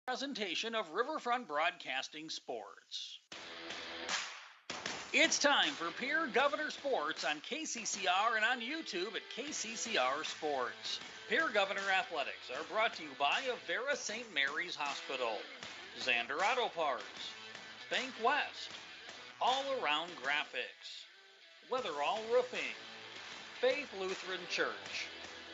Presentation of Riverfront Broadcasting Sports. It's time for Pierre Governor Sports on KCCR and on YouTube at KCCR Sports. Pierre Governor Athletics are brought to you by Avera St. Mary's Hospital, Zander Auto Parts, Bank West, All Around Graphics, Weatherall Roofing, Faith Lutheran Church,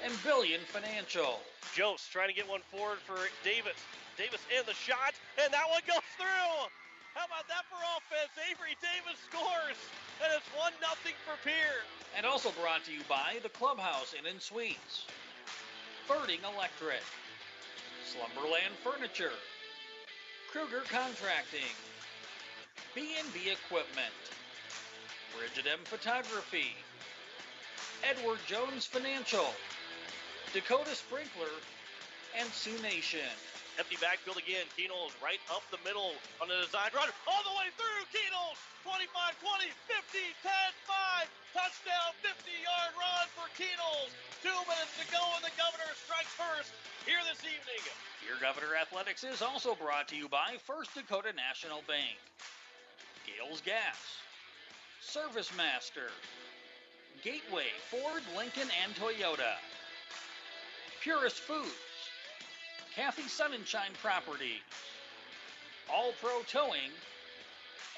and Billion Financial. Jost trying to get one forward for Davis. Davis in the shot, and that one goes through. How about that for offense? Avery Davis scores, and it's 1-0 for Pierre. And also brought to you by the Clubhouse Inn and Suites, Birding Electric, Slumberland Furniture, Kruger Contracting, B&B Equipment, Bridget M Photography, Edward Jones Financial, Dakota Sprinkler, and Sioux Nation. Empty backfield again. Keenels right up the middle on the design run. All the way through. Keenels 25, 20, 50, 10, 5. Touchdown, 50-yard run for Keenels. 2 minutes to go, and the Governor strikes first here this evening. Your Governor Athletics is also brought to you by First Dakota National Bank, Gales Gas, Service Master, Gateway Ford, Lincoln, and Toyota, Purist Foods, Kathy Sunshine Properties, All Pro Towing,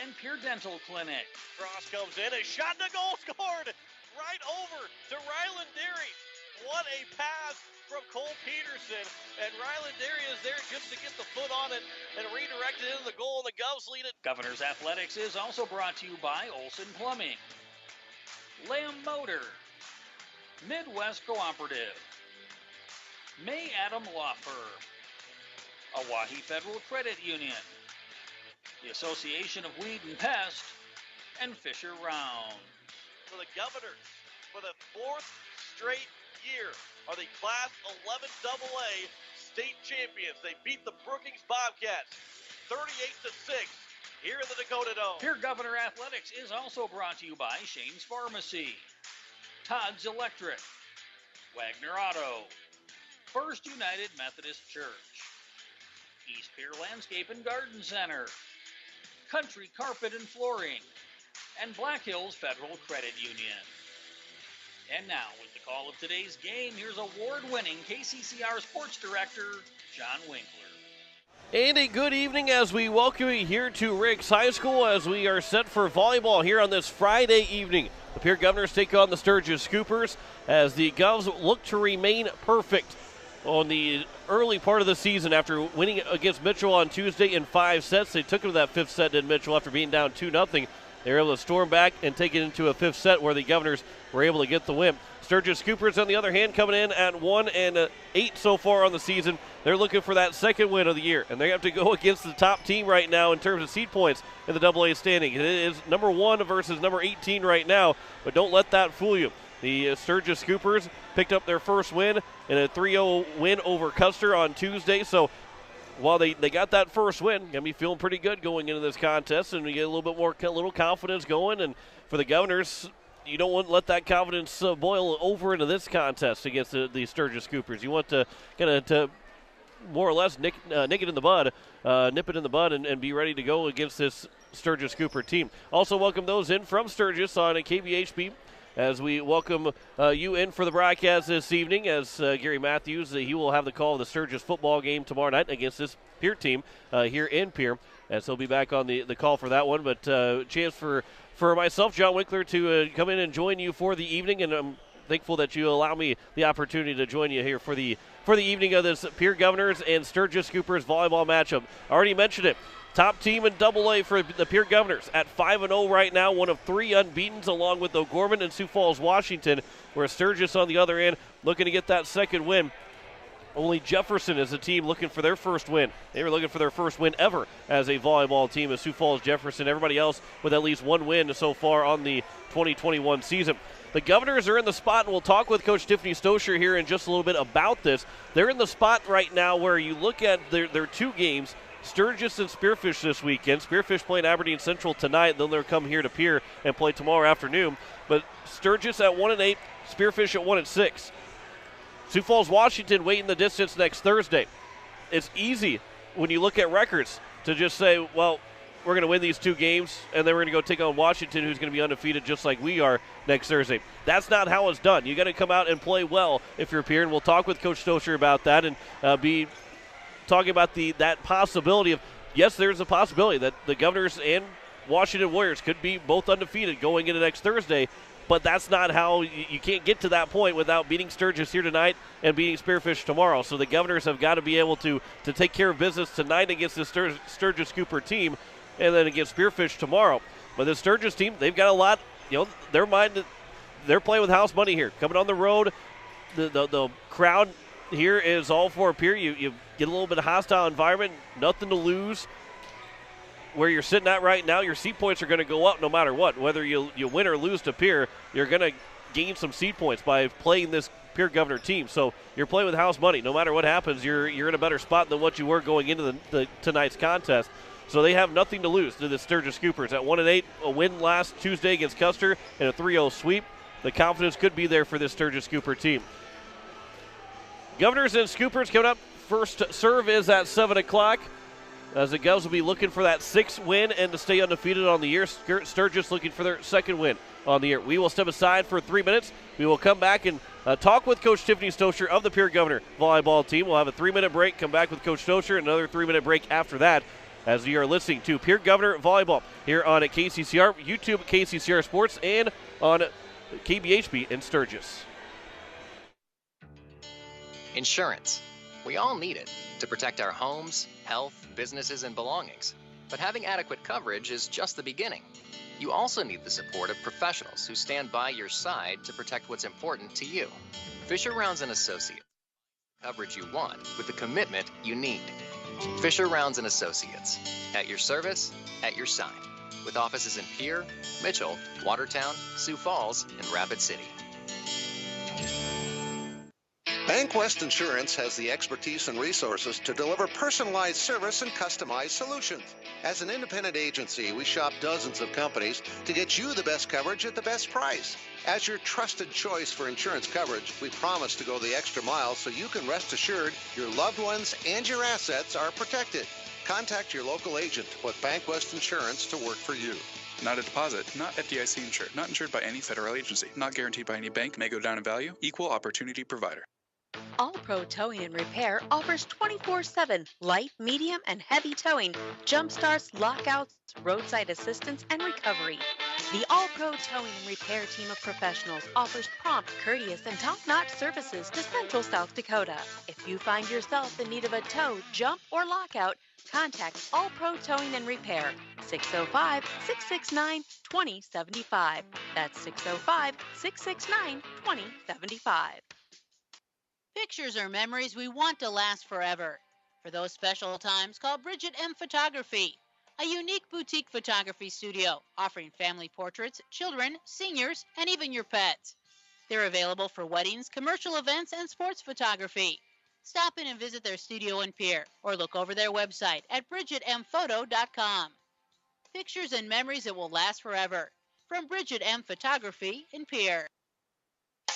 and Pure Dental Clinic. Cross comes in, a shot to goal scored right over to Ryland Derry. What a pass from Cole Peterson, and Ryland Derry is there just to get the foot on it and redirect it into the goal, and the Govs lead it. Governor's Athletics is also brought to you by Olson Plumbing, Lamb Motor, Midwest Cooperative, May Adam Law Firm, Oahe Federal Credit Union, the Association of Weed and Pest, and Fisher Round. For the Governors, for the 4th straight year, are the Class 11 AA state champions. They beat the Brookings Bobcats 38-6 here in the Dakota Dome. Pierre Governor Athletics is also brought to you by Shane's Pharmacy, Todd's Electric, Wagner Auto, First United Methodist Church, East Pier Landscape and Garden Center, Country Carpet and Flooring, and Black Hills Federal Credit Union. And now, with the call of today's game, here's award-winning KCCR Sports Director, John Winkler. And a good evening as we welcome you here to Riggs High School as we are set for volleyball here on this Friday evening. The Pierre Governors take on the Sturgis Scoopers as the Govs look to remain perfect on the early part of the season after winning against Mitchell on Tuesday in 5 sets. They took it to that 5th set in Mitchell after being down 2-0. They were able to storm back and take it into a 5th set where the Governors were able to get the win. Sturgis Scoopers, on the other hand, coming in at 1-8 so far on the season. They're looking for that 2nd win of the year, and they have to go against the top team right now in terms of seed points in the AA standing. It is number 1 versus number 18 right now, but don't let that fool you. The Sturgis Scoopers picked up their first win in a 3-0 win over Custer on Tuesday. So while they got that first win, going to be feeling pretty good going into this contest, and we get a little bit more confidence going. And for the Governors, you don't want to let that confidence boil over into this contest against the Sturgis Scoopers. You want to kind of to more or less nip it in the bud, and be ready to go against this Sturgis Scooper team. Also welcome those in from Sturgis on a KVHP. As we welcome you in for the broadcast this evening, as Gary Matthews, he will have the call of the Sturgis football game tomorrow night against this Pierre team here in Pierre. So he'll be back on the call for that one. But chance for myself, John Winkler, to come in and join you for the evening, and I'm thankful that you allow me the opportunity to join you here for the evening of this Pierre Governors and Sturgis Scoopers volleyball matchup. I already mentioned it. Top team in AA for the Pierre Governors at 5-0 right now, one of 3 unbeatens along with O'Gorman and Sioux Falls, Washington, where Sturgis on the other end looking to get that 2nd win. Only Jefferson is a team looking for their first win. They were looking for their first win ever as a volleyball team as Sioux Falls, Jefferson. Everybody else with at least 1 win so far on the 2021 season. The Governors are in the spot, and we'll talk with Coach Tiffany Stosher here in just a little bit about this. They're in the spot right now where you look at their 2 games, Sturgis and Spearfish this weekend. Spearfish playing Aberdeen Central tonight, then they'll come here to Pierre and play tomorrow afternoon. But Sturgis at 1-8, Spearfish at 1-6. Sioux Falls, Washington waiting the distance next Thursday. It's easy when you look at records, to just say, well, we're going to win these 2 games, and then we're going to go take on Washington, who's going to be undefeated just like we are next Thursday. That's not how it's done. You got to come out and play well if you're Pierre, and we'll talk with Coach Stoscher about that and be talking about that possibility of, yes, there's a possibility that the Governors and Washington Warriors could be both undefeated going into next Thursday, but that's not how you can't get to that point without beating Sturgis here tonight and beating Spearfish tomorrow. So the Governors have got to be able to take care of business tonight against the Sturgis Cooper team and then against Spearfish tomorrow. But the Sturgis team, they've got a lot, their mind, they're playing with house money here. Coming on the road, the crowd here is all for Pierre. You get a little bit of hostile environment, nothing to lose. Where you're sitting at right now, your seed points are going to go up no matter what. Whether you win or lose to Pierre, you're going to gain some seed points by playing this Pierre Governor team. So you're playing with house money. No matter what happens, you're in a better spot than what you were going into the tonight's contest. So they have nothing to lose to the Sturgis Scoopers. At 1-8, a win last Tuesday against Custer and a 3-0 sweep. The confidence could be there for this Sturgis Scooper team. Governors and Scoopers coming up. First serve is at 7 o'clock. As the Govs will be looking for that 6th win and to stay undefeated on the year. Sturgis looking for their 2nd win on the year. We will step aside for 3 minutes. We will come back and talk with Coach Tiffany Stoscher of the Pierre Governor volleyball team. We'll have a 3-minute break, come back with Coach Stoscher, another 3-minute break after that as we are listening to Pierre Governor volleyball here on KCCR, YouTube KCCR Sports, and on KBHB in Sturgis. Insurance. We all need it to protect our homes, health, businesses, and belongings. But having adequate coverage is just the beginning. You also need the support of professionals who stand by your side to protect what's important to you. Fisher Rounds & Associates. Coverage you want with the commitment you need. Fisher Rounds & Associates. At your service, at your side. With offices in Pierre, Mitchell, Watertown, Sioux Falls, and Rapid City. Bank West Insurance has the expertise and resources to deliver personalized service and customized solutions. As an independent agency, we shop dozens of companies to get you the best coverage at the best price. As your trusted choice for insurance coverage, we promise to go the extra mile so you can rest assured your loved ones and your assets are protected. Contact your local agent with Bank West Insurance to work for you. Not a deposit, not FDIC insured, not insured by any federal agency, not guaranteed by any bank, may go down in value, equal opportunity provider. All Pro Towing and Repair offers 24/7 light, medium, and heavy towing, jump starts, lockouts, roadside assistance, and recovery. The All Pro Towing and Repair team of professionals offers prompt, courteous, and top-notch services to Central South Dakota. If you find yourself in need of a tow, jump, or lockout, contact All Pro Towing and Repair, 605-669-2075. That's 605-669-2075. Pictures are memories we want to last forever. For those special times, call Bridget M. Photography, a unique boutique photography studio offering family portraits, children, seniors, and even your pets. They're available for weddings, commercial events, and sports photography. Stop in and visit their studio in Pierre or look over their website at bridgetmphoto.com. Pictures and memories that will last forever. From Bridget M. Photography in Pierre.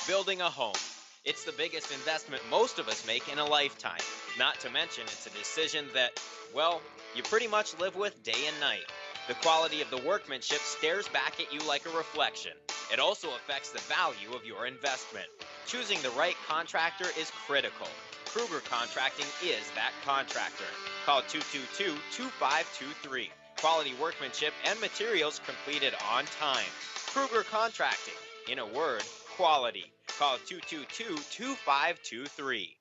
Building a home. It's the biggest investment most of us make in a lifetime. Not to mention it's a decision that, well, you pretty much live with day and night. The quality of the workmanship stares back at you like a reflection. It also affects the value of your investment. Choosing the right contractor is critical. Kruger Contracting is that contractor. Call 222-2523. Quality workmanship and materials completed on time. Kruger Contracting. In a word, quality. Call 222-2523.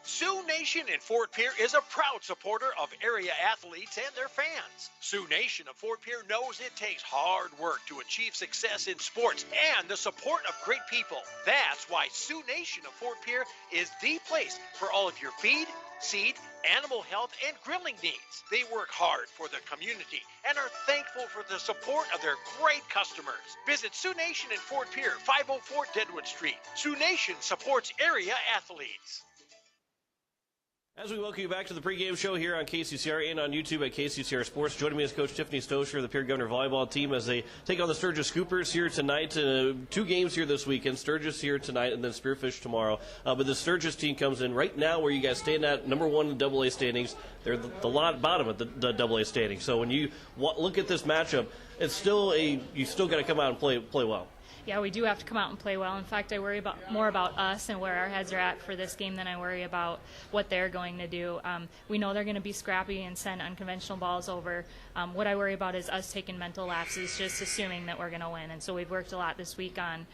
Sioux Nation in Fort Pierre is a proud supporter of area athletes and their fans. Sioux Nation of Fort Pierre knows it takes hard work to achieve success in sports and the support of great people. That's why Sioux Nation of Fort Pierre is the place for all of your feed, seed, animal health, and grilling needs. They work hard for the community and are thankful for the support of their great customers. Visit Sioux Nation in Fort Pierre, 504 Deadwood Street. Sioux Nation supports area athletes. As we welcome you back to the pregame show here on KCCR and on YouTube at KCCR Sports, joining me is Coach Tiffany Stosher of the Pierre Governor Volleyball team as they take on the Sturgis Scoopers here tonight. 2 games here this weekend, Sturgis here tonight and then Spearfish tomorrow. But the Sturgis team comes in right now where you guys stand at number 1 in AA standings. They're the bottom of the AA standings. So when you look at this matchup, it's still you still got to come out and play well. Yeah, we do have to come out and play well. In fact, I worry more about us and where our heads are at for this game than I worry about what they're going to do. We know they're going to be scrappy and send unconventional balls over. What I worry about is us taking mental lapses, just assuming that we're going to win. And so we've worked a lot this week on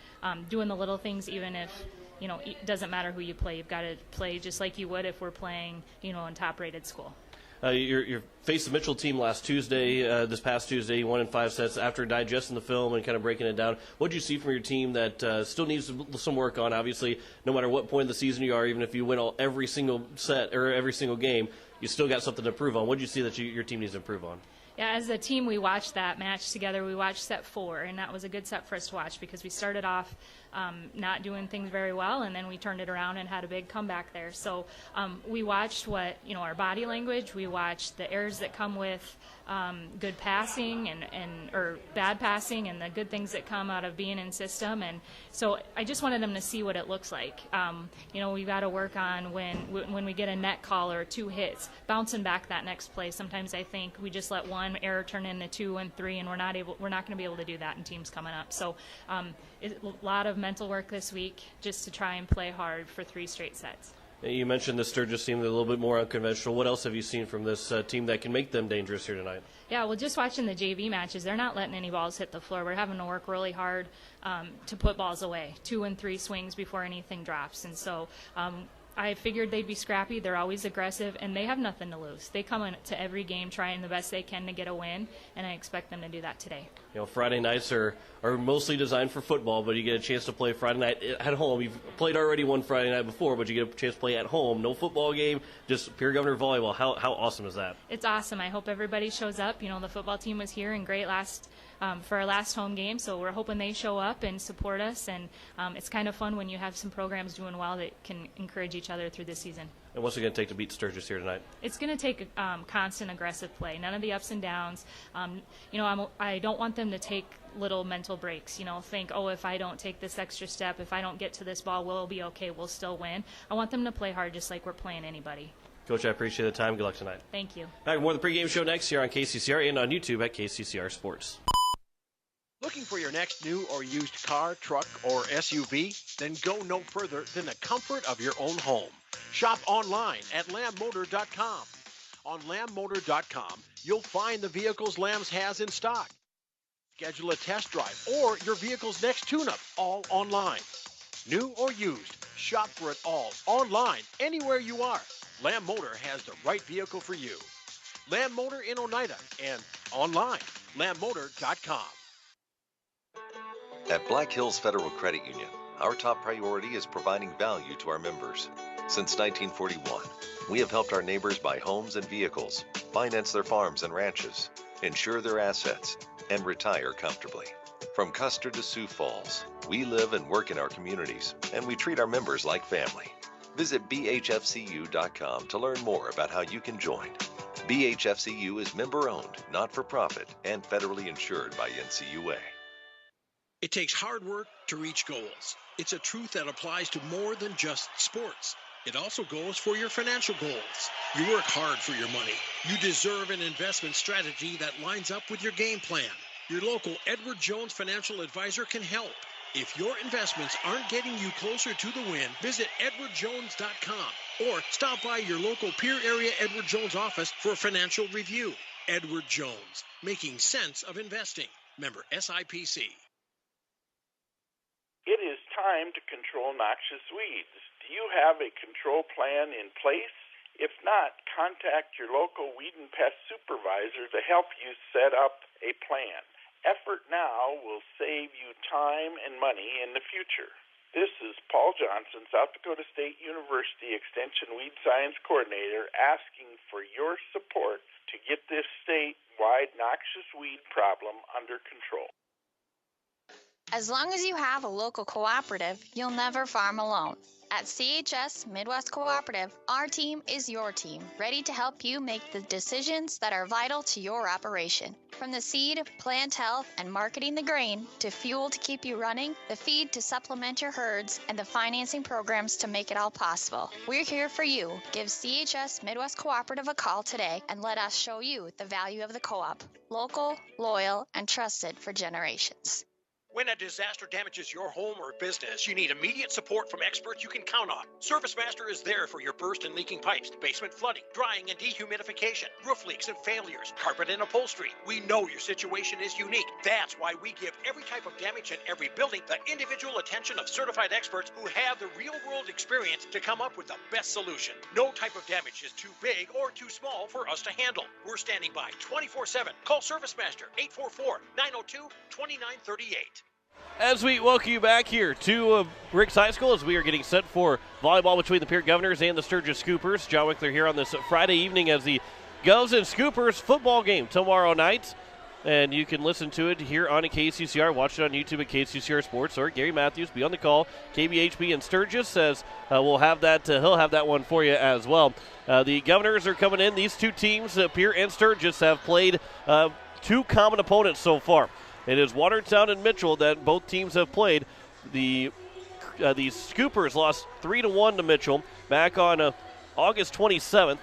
doing the little things, even if, it doesn't matter who you play. You've got to play just like you would if we're playing, in top-rated school. You faced the Mitchell team last Tuesday, this past Tuesday. You won in 5 sets after digesting the film and kind of breaking it down. What did you see from your team that still needs some work on? Obviously, no matter what point in the season you are, even if you win every single set or every single game, you still got something to improve on. What did you see that your team needs to improve on? Yeah, as a team, we watched that match together. We watched set 4, and that was a good set for us to watch because we started off not doing things very well, and then we turned it around and had a big comeback there. So we watched our body language. We watched the errors that come with good passing or bad passing, and the good things that come out of being in system. And so I just wanted them to see what it looks like. We've got to work on when we get a net call or 2 hits, bouncing back that next play. Sometimes I think we just let one error turn into 2 and 3, and we're not going to be able to do that in teams coming up. So a lot of mental work this week just to try and play hard for 3 straight sets. You mentioned the Sturgis team, they're a little bit more unconventional. What else have you seen from this team that can make them dangerous here tonight? Yeah, well, just watching the JV matches, they're not letting any balls hit the floor. We're having to work really hard to put balls away, 2 and 3 swings before anything drops. And so I figured they'd be scrappy. They're always aggressive, and they have nothing to lose. They come into every game trying the best they can to get a win, and I expect them to do that today. Friday nights are mostly designed for football, but you get a chance to play Friday night at home. You've played already one Friday night before, but you get a chance to play at home. No football game, just Pierre Governor Volleyball. How awesome is that? It's awesome. I hope everybody shows up. The football team was here and great for our last home game, so we're hoping they show up and support us, and it's kind of fun when you have some programs doing well that can encourage each other through this season. And what's it going to take to beat Sturgis here tonight? It's going to take constant aggressive play, none of the ups and downs. I don't want them to take little mental breaks, think, if I don't take this extra step, if I don't get to this ball, we'll be okay, we'll still win. I want them to play hard just like we're playing anybody. Coach, I appreciate the time. Good luck tonight. Thank you. Back with more of the pregame show next here on KCCR and on YouTube at KCCR Sports. Looking for your next new or used car, truck, or SUV? Then go no further than the comfort of your own home. Shop online at lambmotor.com. On lambmotor.com, you'll find the vehicles Lambs has in stock. Schedule a test drive or your vehicle's next tune-up, all online. New or used, shop for it all online, anywhere you are. Lamb Motor has the right vehicle for you. Lamb Motor in Oneida and online, lambmotor.com. At Black Hills Federal Credit Union, our top priority is providing value to our members. Since 1941, we have helped our neighbors buy homes and vehicles, finance their farms and ranches, insure their assets, and retire comfortably. From Custer to Sioux Falls, we live and work in our communities, and we treat our members like family. Visit bhfcu.com to learn more about how you can join. BHFCU is member-owned, not-for-profit, and federally insured by NCUA. It takes hard work to reach goals. It's a truth that applies to more than just sports. It also goes for your financial goals. You work hard for your money. You deserve an investment strategy that lines up with your game plan. Your local Edward Jones financial advisor can help. If your investments aren't getting you closer to the win, visit edwardjones.com or stop by your local Pierre area Edward Jones office for a financial review. Edward Jones, making sense of investing. Member SIPC. It is time to control noxious weeds. Do you have a control plan in place? If not, contact your local weed and pest supervisor to help you set up a plan. Effort now will save you time and money in the future. This is Paul Johnson, South Dakota State University Extension Weed Science Coordinator, asking for your support to get this statewide noxious weed problem under control. As long as you have a local cooperative, you'll never farm alone. At CHS Midwest Cooperative, our team is your team, ready to help you make the decisions that are vital to your operation. From the seed, plant health, and marketing the grain, to fuel to keep you running, the feed to supplement your herds, and the financing programs to make it all possible. We're here for you. Give CHS Midwest Cooperative a call today and let us show you the value of the co-op. Local, loyal, and trusted for generations. When a disaster damages your home or business, you need immediate support from experts you can count on. ServiceMaster is there for your burst and leaking pipes, basement flooding, drying and dehumidification, roof leaks and failures, carpet and upholstery. We know your situation is unique. That's why we give every type of damage in every building the individual attention of certified experts who have the real-world experience to come up with the best solution. No type of damage is too big or too small for us to handle. We're standing by 24/7. Call ServiceMaster 844-902-2938. As we welcome you back here to Riggs High School as we are getting set for volleyball between the Pierre Governors and the Sturgis Scoopers. John Wickler here on this Friday evening as the Govs and Scoopers football game tomorrow night. And you can listen to it here on KCCR. Watch it on YouTube at KCCR Sports, or Gary Matthews be on the call. KBHB and Sturgis says we'll have that. He'll have that one for you as well. The Governors are coming in. These two teams, Pierre and Sturgis, have played two common opponents so far. It is Watertown and Mitchell that both teams have played. The Scoopers lost 3-1 to Mitchell back on August 27th,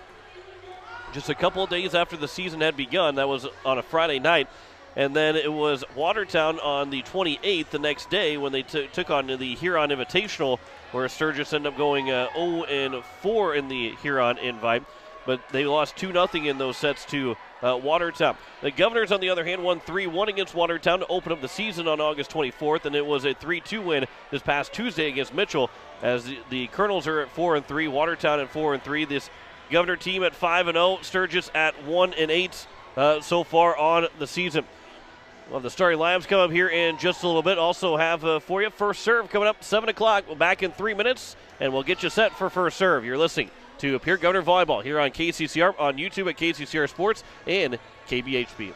just a couple of days after the season had begun. That was on a Friday night. And then it was Watertown on the 28th, the next day, when they took on the Huron Invitational, where Sturgis ended up going 0-4 in the Huron Invite. But they lost 2-0 in those sets to Watertown. The Governors, on the other hand, won 3-1 against Watertown to open up the season on August 24th, and it was a 3-2 win this past Tuesday against Mitchell, as the Colonels are at 4-3, Watertown at 4-3. This Governor team at 5-0, Sturgis at 1-8 so far on the season. We'll have the starting lineups come up here in just a little bit. Also have for you first serve coming up 7 o'clock. We're back in 3 minutes, and we'll get you set for first serve. You're listening to Pierre Governor Volleyball here on KCCR, on YouTube at KCCR Sports and KBHB.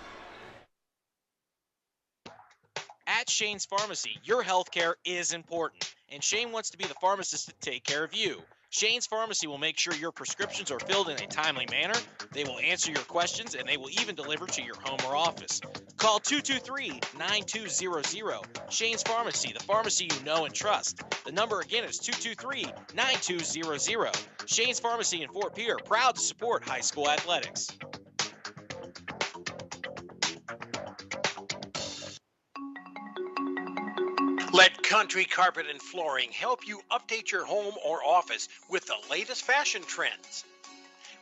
At Shane's Pharmacy, your health care is important, and Shane wants to be the pharmacist to take care of you. Shane's Pharmacy will make sure your prescriptions are filled in a timely manner, they will answer your questions, and they will even deliver to your home or office. Call 223-9200. Shane's Pharmacy, the pharmacy you know and trust. The number again is 223-9200. Shane's Pharmacy in Fort Pierre, proud to support high school athletics. Let Country Carpet and Flooring help you update your home or office with the latest fashion trends.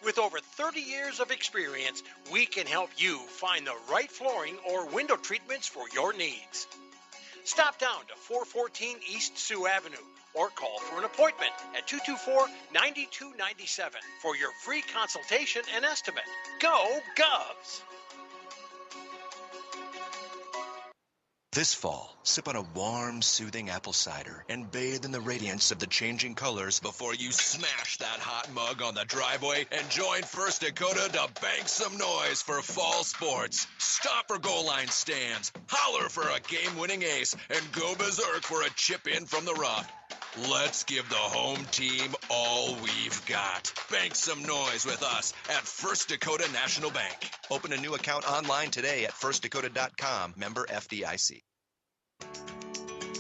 With over 30 years of experience, we can help you find the right flooring or window treatments for your needs. Stop down to 414 East Sioux Avenue or call for an appointment at 224-9297 for your free consultation and estimate. Go Govs! This fall, sip on a warm, soothing apple cider and bathe in the radiance of the changing colors before you smash that hot mug on the driveway and join First Dakota to bank some noise for fall sports. Stop for goal line stands, holler for a game-winning ace, and go berserk for a chip in from the rough. Let's give the home team all we've got. Bank some noise with us at First Dakota National Bank. Open a new account online today at firstdakota.com, member FDIC.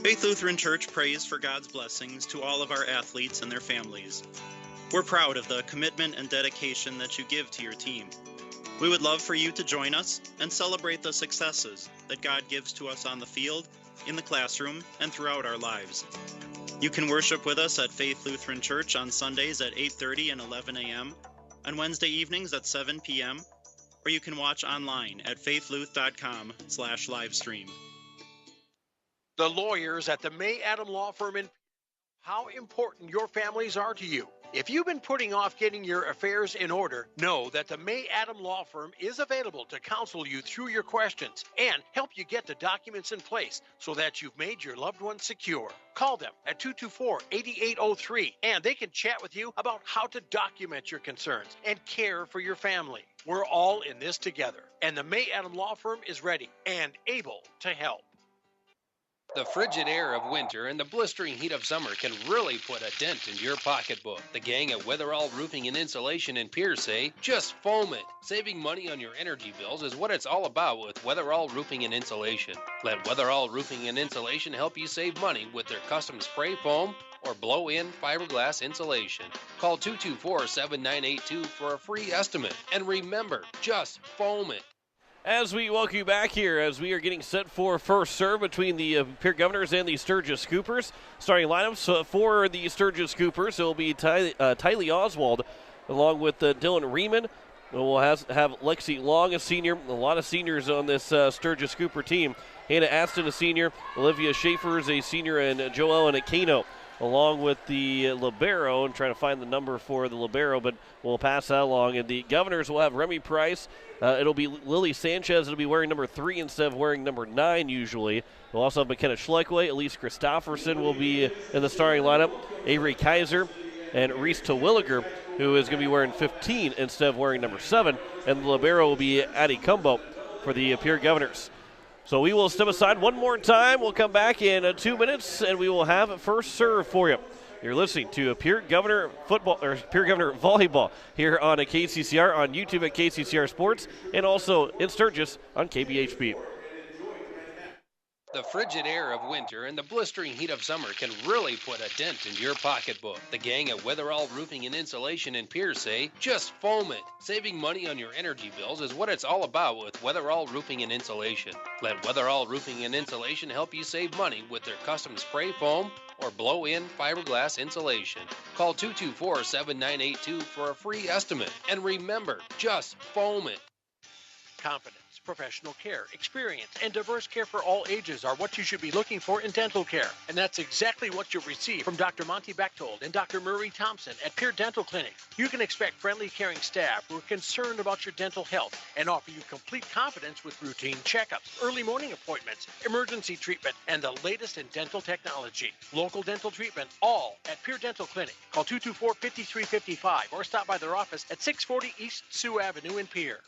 Faith Lutheran Church prays for God's blessings to all of our athletes and their families. We're proud of the commitment and dedication that you give to your team. We would love for you to join us and celebrate the successes that God gives to us on the field, in the classroom, and throughout our lives. You can worship with us at Faith Lutheran Church on Sundays at 8:30 and 11 a.m., on Wednesday evenings at 7 p.m., or you can watch online at faithluth.com/livestream. The lawyers at the May Adam Law Firm in how important your families are to you. If you've been putting off getting your affairs in order, know that the May Adam Law Firm is available to counsel you through your questions and help you get the documents in place so that you've made your loved ones secure. Call them at 224-8803 and they can chat with you about how to document your concerns and care for your family. We're all in this together, and the May Adam Law Firm is ready and able to help. The frigid air of winter and the blistering heat of summer can really put a dent in your pocketbook. The gang at Weatherall Roofing and Insulation in Pierre say, just foam it. Saving money on your energy bills is what it's all about with Weatherall Roofing and Insulation. Let Weatherall Roofing and Insulation help you save money with their custom spray foam or blow-in fiberglass insulation. Call 224-7982 for a free estimate. And remember, just foam it. As we welcome you back here, as we are getting set for first serve between the Pierre Governors and the Sturgis Scoopers. Starting lineups for the Sturgis Scoopers, it will be Tylee Oswald along with Dylan Riemann. We'll have Lexi Long, a senior. A lot of seniors on this Sturgis Scooper team. Hannah Aston, a senior. Olivia Schaefer is a senior, and Joellen Aquino along with the libero, and trying to find the number for the libero, but we'll pass that along. And the Governors will have Remy Price. It'll be Lily Sanchez. It'll be wearing number 3 instead of wearing number 9 usually. We'll also have McKenna Schleckway. Elise Christofferson will be in the starting lineup. Avery Kaiser and Reese Terwilliger, who is going to be wearing 15 instead of wearing number 7. And the libero will be Addie Cumbo for the Pierre Governors. So we will step aside one more time. We'll come back in 2 minutes, and we will have first serve for you. You're listening to Pierre Governor football or Pierre Governor volleyball here on KCCR, on YouTube at KCCR Sports, and also in Sturgis on KBHB. The frigid air of winter and the blistering heat of summer can really put a dent in your pocketbook. The gang at Weatherall Roofing and Insulation in Pierre say, just foam it. Saving money on your energy bills is what it's all about with Weatherall Roofing and Insulation. Let Weatherall Roofing and Insulation help you save money with their custom spray foam or blow-in fiberglass insulation. Call 224-7982 for a free estimate. And remember, just foam it. Confidence, professional care, experience, and diverse care for all ages are what you should be looking for in dental care. And that's exactly what you'll receive from Dr. Monty Bechtold and Dr. Murray Thompson at Pierre Dental Clinic. You can expect friendly, caring staff who are concerned about your dental health and offer you complete confidence with routine checkups, early morning appointments, emergency treatment, and the latest in dental technology. Local dental treatment, all at Pierre Dental Clinic. Call 224-5355 or stop by their office at 640 East Sioux Avenue in Pierre.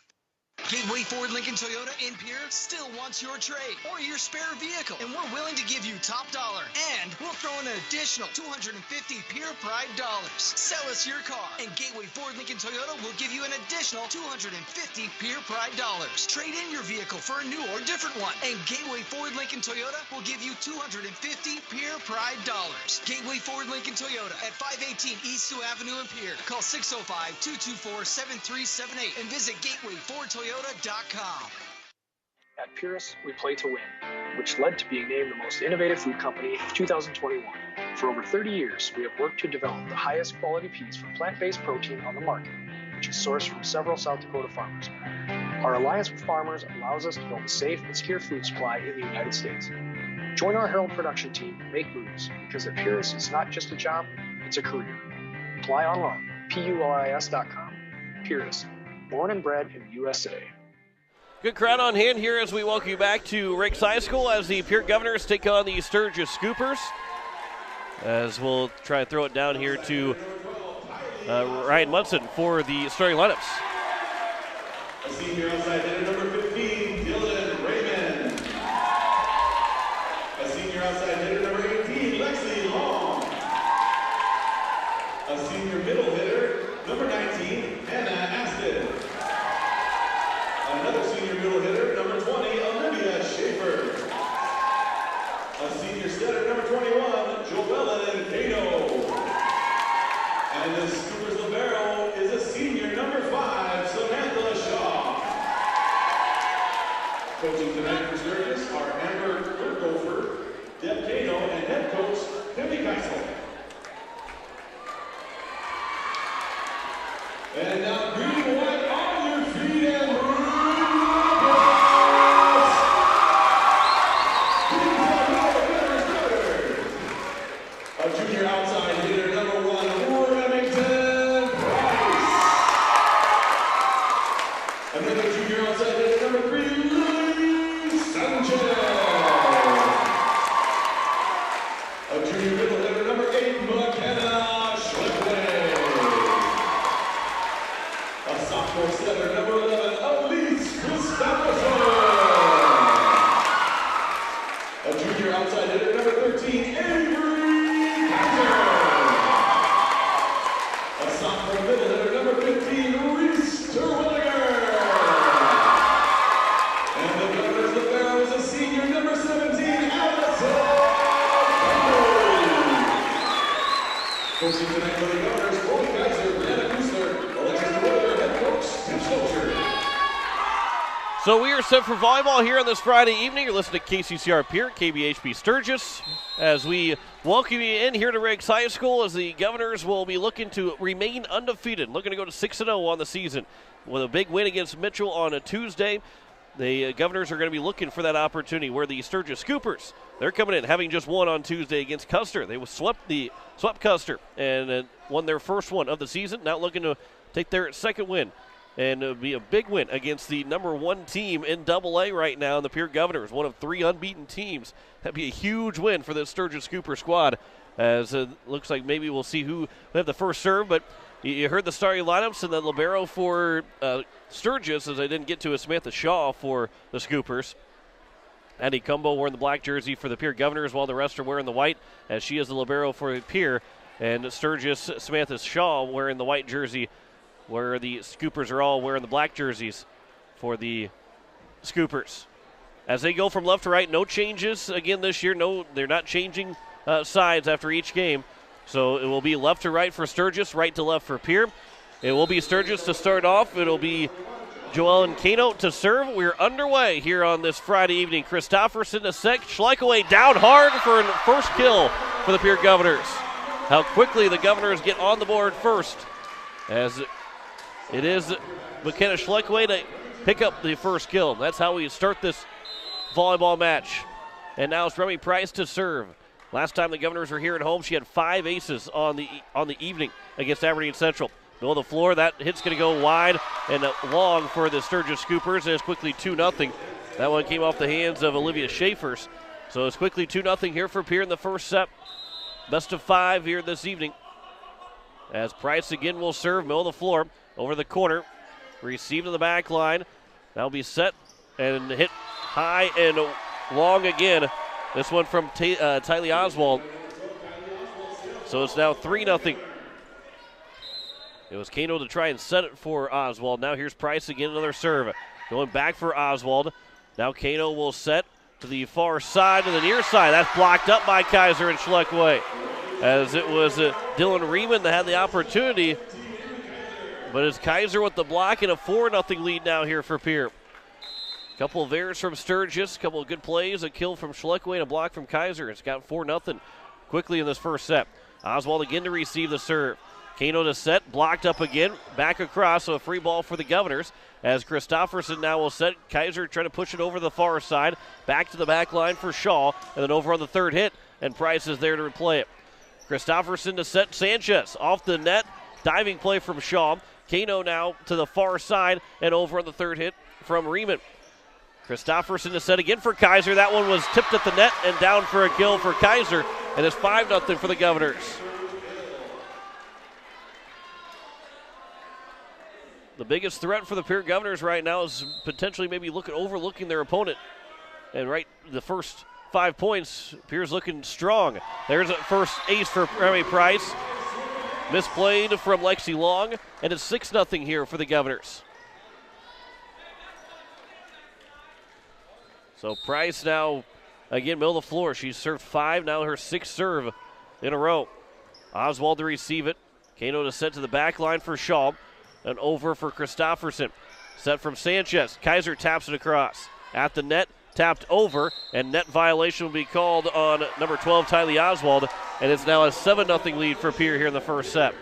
Gateway Ford Lincoln Toyota in Pierre still wants your trade or your spare vehicle, and we're willing to give you top dollar. And we'll throw in an additional $250 Pierre Pride dollars. Sell us your car, and Gateway Ford Lincoln Toyota will give you an additional $250 Pierre Pride dollars. Trade in your vehicle for a new or different one, and Gateway Ford Lincoln Toyota will give you $250 Pierre Pride dollars. Gateway Ford Lincoln Toyota at 518 East Sioux Avenue in Pierre. Call 605-224-7378 and visit GatewayFordToyota.com. At Purus, we play to win, which led to being named the most innovative food company in 2021. For over 30 years, we have worked to develop the highest quality peas for plant-based protein on the market, which is sourced from several South Dakota farmers. Our alliance with farmers allows us to build a safe and secure food supply in the United States. Join our Herald production team and make moves, because at Purus, it's not just a job, it's a career. Apply online, PURIS.com. Purus, born and bred in the USA. Good crowd on hand here as we welcome you back to Riggs High School as the Pierre Governors take on the Sturgis Scoopers. As we'll try and throw it down here to Ryan Munson for the starting lineups. A senior outside hitter number 15, Dylan Raymond. A senior outside hitter number 18, Lexi Long. A senior middle hitter number 19, Hannah Aston. Another senior middle hitter, number 20, Olivia Schaefer. A senior setter, number 21, Joellen Cato. And the Scoopers libero is a senior, number 5, Samantha Shaw. Coaching tonight for Sturgis are Amber Kirkhofer, Deb Cato, and head coach Timmy Keisel. And now green and white on your feet and a junior outside hitter, number 1, Remington Price. Another junior outside hitter, number 3, Lily Sanchez. A junior middle hitter, number 8, McKenna Schleckway. A sophomore setter, number 11, Elise Christopherson. A junior outside hitter, So we are set for volleyball here on this Friday evening. You're listening to KCCR Pierre, KBHB Sturgis, as we welcome you in here to Riggs High School, as the Governors will be looking to remain undefeated, looking to go to 6-0 on the season. With a big win against Mitchell on a Tuesday, the Governors are going to be looking for that opportunity, where the Sturgis Scoopers, they're coming in having just won on Tuesday against Custer. They swept Custer and won their first one of the season, now looking to take their second win. And it would be a big win against the number one team in AA right now, in the Pierre Governors, one of 3 unbeaten teams. That'd be a huge win for the Sturgis Scooper squad, as it looks like maybe we'll see who will have the first serve. But you heard the starting lineups, and the libero for Sturgis, as I didn't get to, is Samantha Shaw for the Scoopers. Addie Cumbo wearing the black jersey for the Pierre Governors, while the rest are wearing the white, as she is the libero for Pierre. And Sturgis, Samantha Shaw wearing the white jersey, where the Scoopers are all wearing the black jerseys for the Scoopers. As they go from left to right, no changes again this year. No, they're not changing sides after each game. So it will be left to right for Sturgis, right to left for Pierre. It will be Sturgis to start off. It'll be Joelle and Kano to serve. We're underway here on this Friday evening. Christofferson to set. Schleichoway down hard for a first kill for the Pierre Governors. How quickly the Governors get on the board first, as it is McKenna Schleichoway to pick up the first kill. That's how we start this volleyball match. And now it's Remy Price to serve. Last time the Governors were here at home, she had 5 aces on the evening against Aberdeen Central. Middle of the floor, that hit's going to go wide and long for the Sturgis Scoopers, and it's quickly 2-0. That one came off the hands of Olivia Schaefers. So it's quickly 2-0 here for Pierre in the first set. Best of 5 here this evening, as Price again will serve, middle of the floor, over the corner, received to the back line. That'll be set and hit high and long again. This one from Tylee Oswald. So it's now 3-0. It was Kano to try and set it for Oswald. Now here's Price again, another serve. Going back for Oswald. Now Kano will set to the far side, to the near side. That's blocked up by Kaiser and Schleckway, as it was Dylan Riemann that had the opportunity. But it's Kaiser with the block, and a 4-0 lead now here for Pierre. Couple of errors from Sturgis, couple of good plays, a kill from Schleckway and a block from Kaiser. It's got 4-0 quickly in this first set. Oswald again to receive the serve. Kano to set, blocked up again, back across, so a free ball for the Governors, as Christofferson now will set. Kaiser trying to push it over the far side, back to the back line for Shaw, and then over on the third hit, and Price is there to replay it. Christofferson to set Sanchez off the net, diving play from Shaw. Kano now to the far side, and over on the third hit from Riemann. Christofferson to set again for Kaiser. That one was tipped at the net and down for a kill for Kaiser, and it's 5-0 for the Governors. The biggest threat for the Pierre Governors right now is potentially maybe overlooking their opponent. And right, the first 5 points, Pierre's looking strong. There's a first ace for Remy Price. Misplayed from Lexi Long, and it's 6-0 here for the Governors. So Price now, again, middle of the floor. She's served 5, now her 6th serve in a row. Oswald to receive it. Kano to set to the back line for Shaw. And over for Christofferson. Set from Sanchez. Kaiser taps it across. At the net, tapped over, and net violation will be called on number 12, Tylee Oswald, and it's now a 7-0 lead for Pierre here in the first set.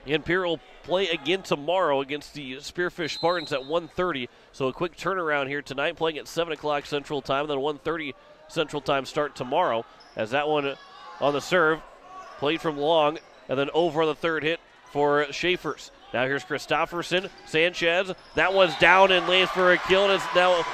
And Pierre will play again tomorrow against the Spearfish Spartans at 1:30, so a quick turnaround here tonight, playing at 7 o'clock Central Time, then 1:30 Central Time start tomorrow, as that one on the serve, played from long, and then over on the third hit for Schaefers. Now here's Christofferson, Sanchez. That one's down and lands for a kill, and it's now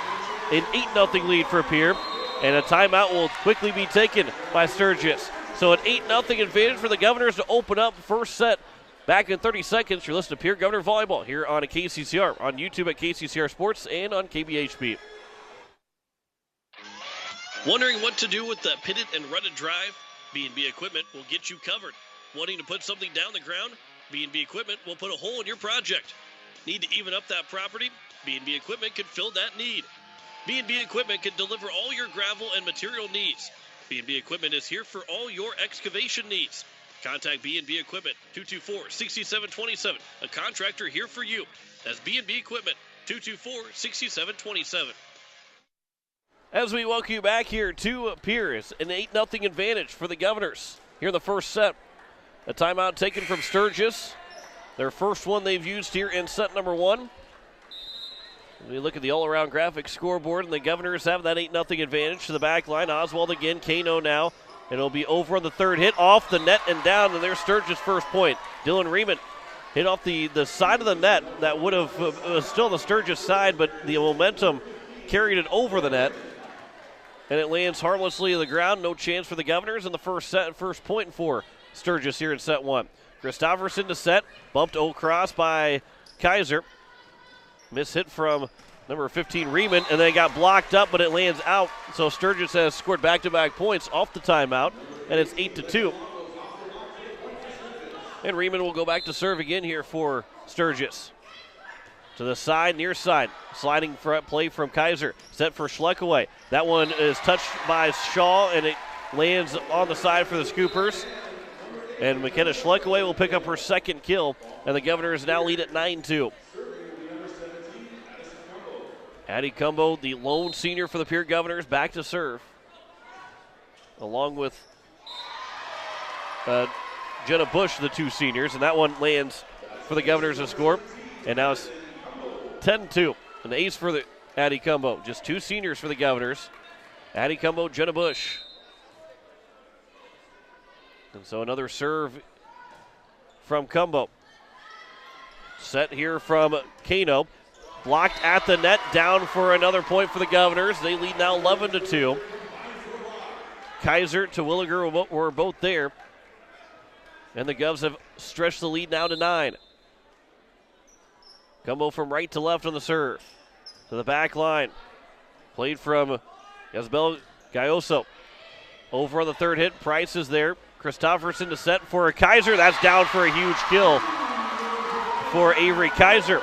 an 8-0 lead for Pierre. And a timeout will quickly be taken by Sturgis. So an 8-0 advantage for the Governors to open up first set. Back in 30 seconds, you're listening to Pierre Governor Volleyball here on KCCR, on YouTube at KCCR Sports and on KBHB. Wondering what to do with the pitted and rutted drive? B&B Equipment will get you covered. Wanting to put something down the ground? B&B Equipment will put a hole in your project. Need to even up that property? B&B Equipment can fill that need. B&B Equipment can deliver all your gravel and material needs. B&B Equipment is here for all your excavation needs. Contact B&B Equipment, 224-6727, a contractor here for you. That's B&B Equipment, 224-6727. As we welcome you back here to Pierce, an 8-0 advantage for the Governors here in the first set. A timeout taken from Sturgis, their first one they've used here in set number 1. We look at the all-around graphic scoreboard, and the Governors have that 8-0 advantage to the back line. Oswald again, Kano now. It'll be over on the third hit, off the net and down, and there's Sturgis' first point. Dylan Riemann hit off the side of the net. That would have was still the Sturgis side, but the momentum carried it over the net. And it lands harmlessly to the ground. No chance for the Governors in the first point for Sturgis here in set 1. Christofferson to set, bumped across by Kaiser. Miss hit from number 15, Riemann, and then it got blocked up, but it lands out. So Sturgis has scored back-to-back points off the timeout, and it's 8-2. And Riemann will go back to serve again here for Sturgis. To the side, near side. Sliding front play from Kaiser. Set for Schleckaway. That one is touched by Shaw, and it lands on the side for the Scoopers. And McKenna Schleckaway will pick up her second kill, and the Governors now lead at 9-2. Addie Cumbo, the lone senior for the Pierre Governors, back to serve. Along with Jenna Bush, the two seniors, and that one lands for the Governors to score. And now it's 10-2. An ace for the Addie Cumbo. Just two seniors for the Governors. Addie Cumbo, Jenna Bush. And so another serve from Cumbo. Set here from Kano. Blocked at the net, down for another point for the Governors. They lead now 11-2. Kaiser to Williger were both there. And the Govs have stretched the lead now to 9. Cumbo from right to left on the serve. To the back line. Played from Yazbel Gayoso. Over on the third hit, Price is there. Christofferson to set for a Kaiser. That's down for a huge kill for Avery Kaiser.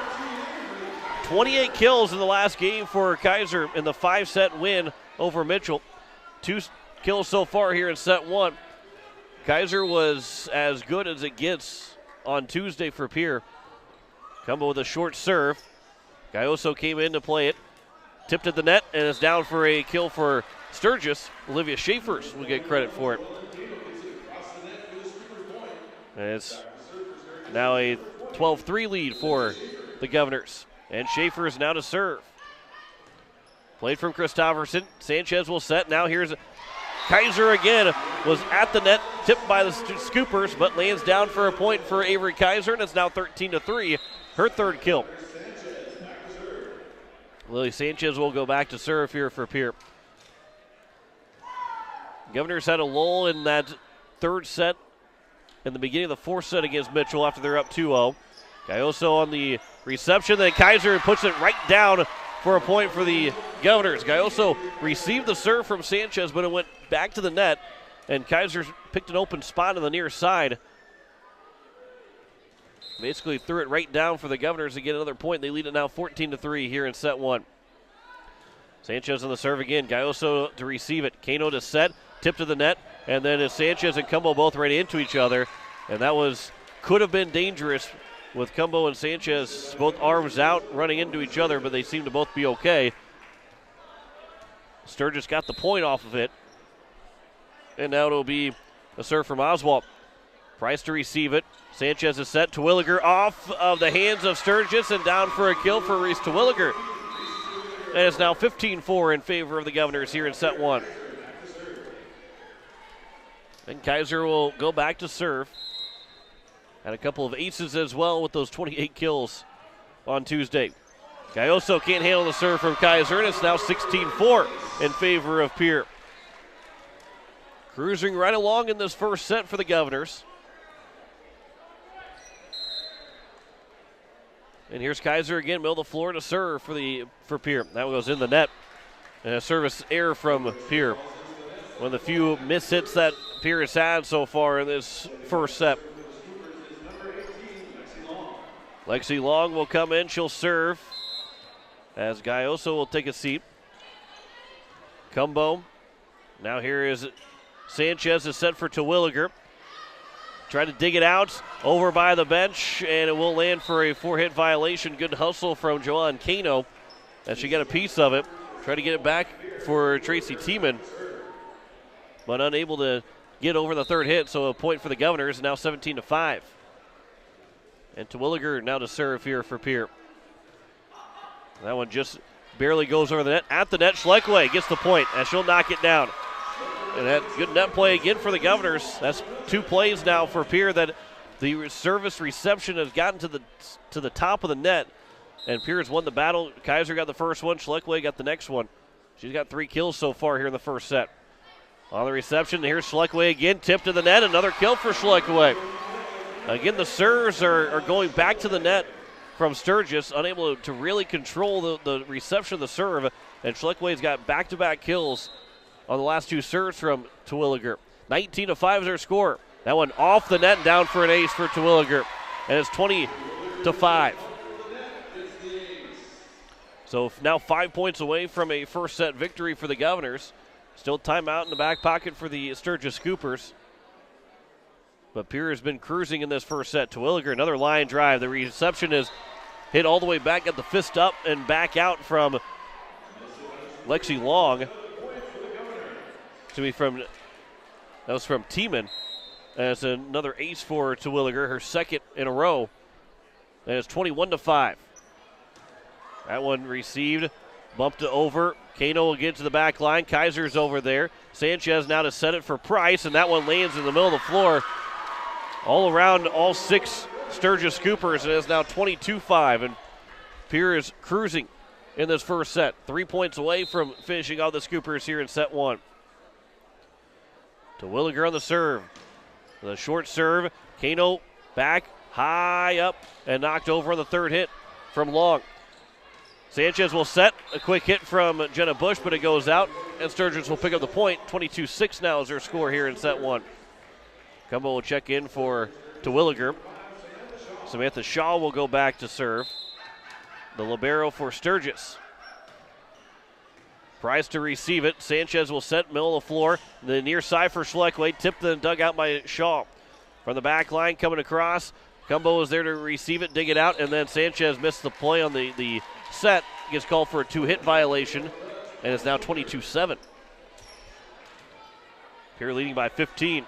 28 kills in the last game for Kaiser in the 5-set win over Mitchell. 2 kills so far here in set 1. Kaiser was as good as it gets on Tuesday for Pierre. Cumbo with a short serve. Gayoso came in to play it. Tipped at the net, and it's down for a kill for Sturgis. Olivia Schaefers will get credit for it. And it's now a 12-3 lead for the Governors. And Schaefer is now to serve. Played from Christofferson. Sanchez will set. Now here's Kaiser again. Was at the net, tipped by the Scoopers, but lands down for a point for Avery Kaiser, and it's now 13-3. Her third kill. Lily Sanchez will go back to serve here for Pierre. Governors had a lull in that third set in the beginning of the fourth set against Mitchell after they're up 2-0. Gayoso on the reception, then Kaiser puts it right down for a point for the Governors. Gayoso received the serve from Sanchez, but it went back to the net, and Kaiser picked an open spot on the near side. Basically threw it right down for the Governors to get another point. They lead it now 14-3 here in set 1. Sanchez on the serve again. Gayoso to receive it. Kano to set, tip to the net, and then as Sanchez and Cumbo both ran into each other, and that could have been dangerous with Cumbo and Sanchez both arms out running into each other, but they seem to both be okay. Sturgis got the point off of it. And now it'll be a serve from Oswald. Price to receive it. Sanchez is set. Terwilliger off of the hands of Sturgis and down for a kill for Reese Terwilliger. And it's now 15-4 in favor of the Governors here in set 1. And Kaiser will go back to serve. Had a couple of aces as well with those 28 kills on Tuesday. Gayoso can't handle the serve from Kaiser, and it's now 16-4 in favor of Pierre. Cruising right along in this first set for the Governors. And here's Kaiser again, middle of the floor to serve for Pierre. That one goes in the net. And a service error from Pierre. One of the few mishits that Pierre has had so far in this first set. Lexi Long will come in. She'll serve as Gayoso will take a seat. Cumbo. Now here is Sanchez is set for Terwilliger. Try to dig it out over by the bench, and it will land for a 4-hit violation. Good hustle from Joanne Kano as she got a piece of it. Try to get it back for Tracy Tiemann, but unable to get over the third hit, so a point for the Governors, now 17-5. And Terwilliger now to serve here for Pierre. That one just barely goes over the net. At the net, Schleckway gets the point as she'll knock it down. And that good net play again for the Governors. That's 2 plays now for Pierre that the service reception has gotten to the top of the net, and Pierre's won the battle. Kaiser got the first one. Schleckway got the next one. She's got 3 kills so far here in the first set. On the reception, here's Schleckway again. Tip to the net. Another kill for Schleckway. Again, the serves are going back to the net from Sturgis, unable to really control the reception of the serve. And Schleckway's got back-to-back kills on the last 2 serves from Terwilliger. 19-5 is their score. That one off the net and down for an ace for Terwilliger. And it's 20-5. So now 5 points away from a first set victory for the Governors. Still timeout in the back pocket for the Sturgis Scoopers. But Pierre has been cruising in this first set. Terwilliger, another line drive. The reception is hit all the way back, got the fist up and back out from Lexi Long. That was from Tiemann. That's another ace for Terwilliger, her second in a row. And it's 21-5. That one received, bumped it over. Kano will get to the back line. Kaiser's over there. Sanchez now to set it for Price, and that one lands in the middle of the floor. All around all 6 Sturgis Scoopers, and it's now 22-5, and Pierre is cruising in this first set. 3 points away from finishing off the Scoopers here in set 1. Terwilliger on the serve. The short serve. Kano back, high up, and knocked over on the third hit from Long. Sanchez will set. A quick hit from Jenna Bush, but it goes out, and Sturgis will pick up the point. 22-6 now is their score here in set 1. Cumbo will check in for Terwilliger. Samantha Shaw will go back to serve. The libero for Sturgis. Price to receive it. Sanchez will set, middle of the floor. The near side for Schleckway. Tipped and dug out by Shaw. From the back line coming across. Cumbo is there to receive it, dig it out, and then Sanchez missed the play on the set. Gets called for a 2-hit violation, and it's now 22-7. Pierre leading by 15.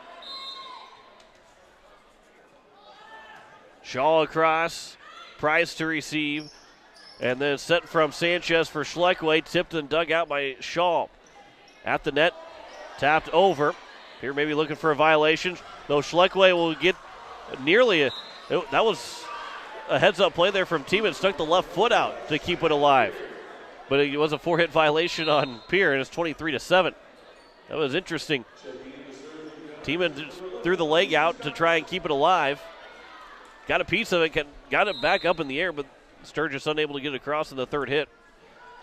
Shaw across, Price to receive, and then set from Sanchez for Schleckway, tipped and dug out by Shaw. At the net, tapped over. Here maybe looking for a violation, though Schleckway will get nearly that was a heads-up play there from Tiemann, stuck the left foot out to keep it alive. But it was a 4-hit violation on Pierre, and it's 23-7. That was interesting. Tiemann threw the leg out to try and keep it alive. Got a piece of it, got it back up in the air, but Sturgis unable to get it across in the third hit.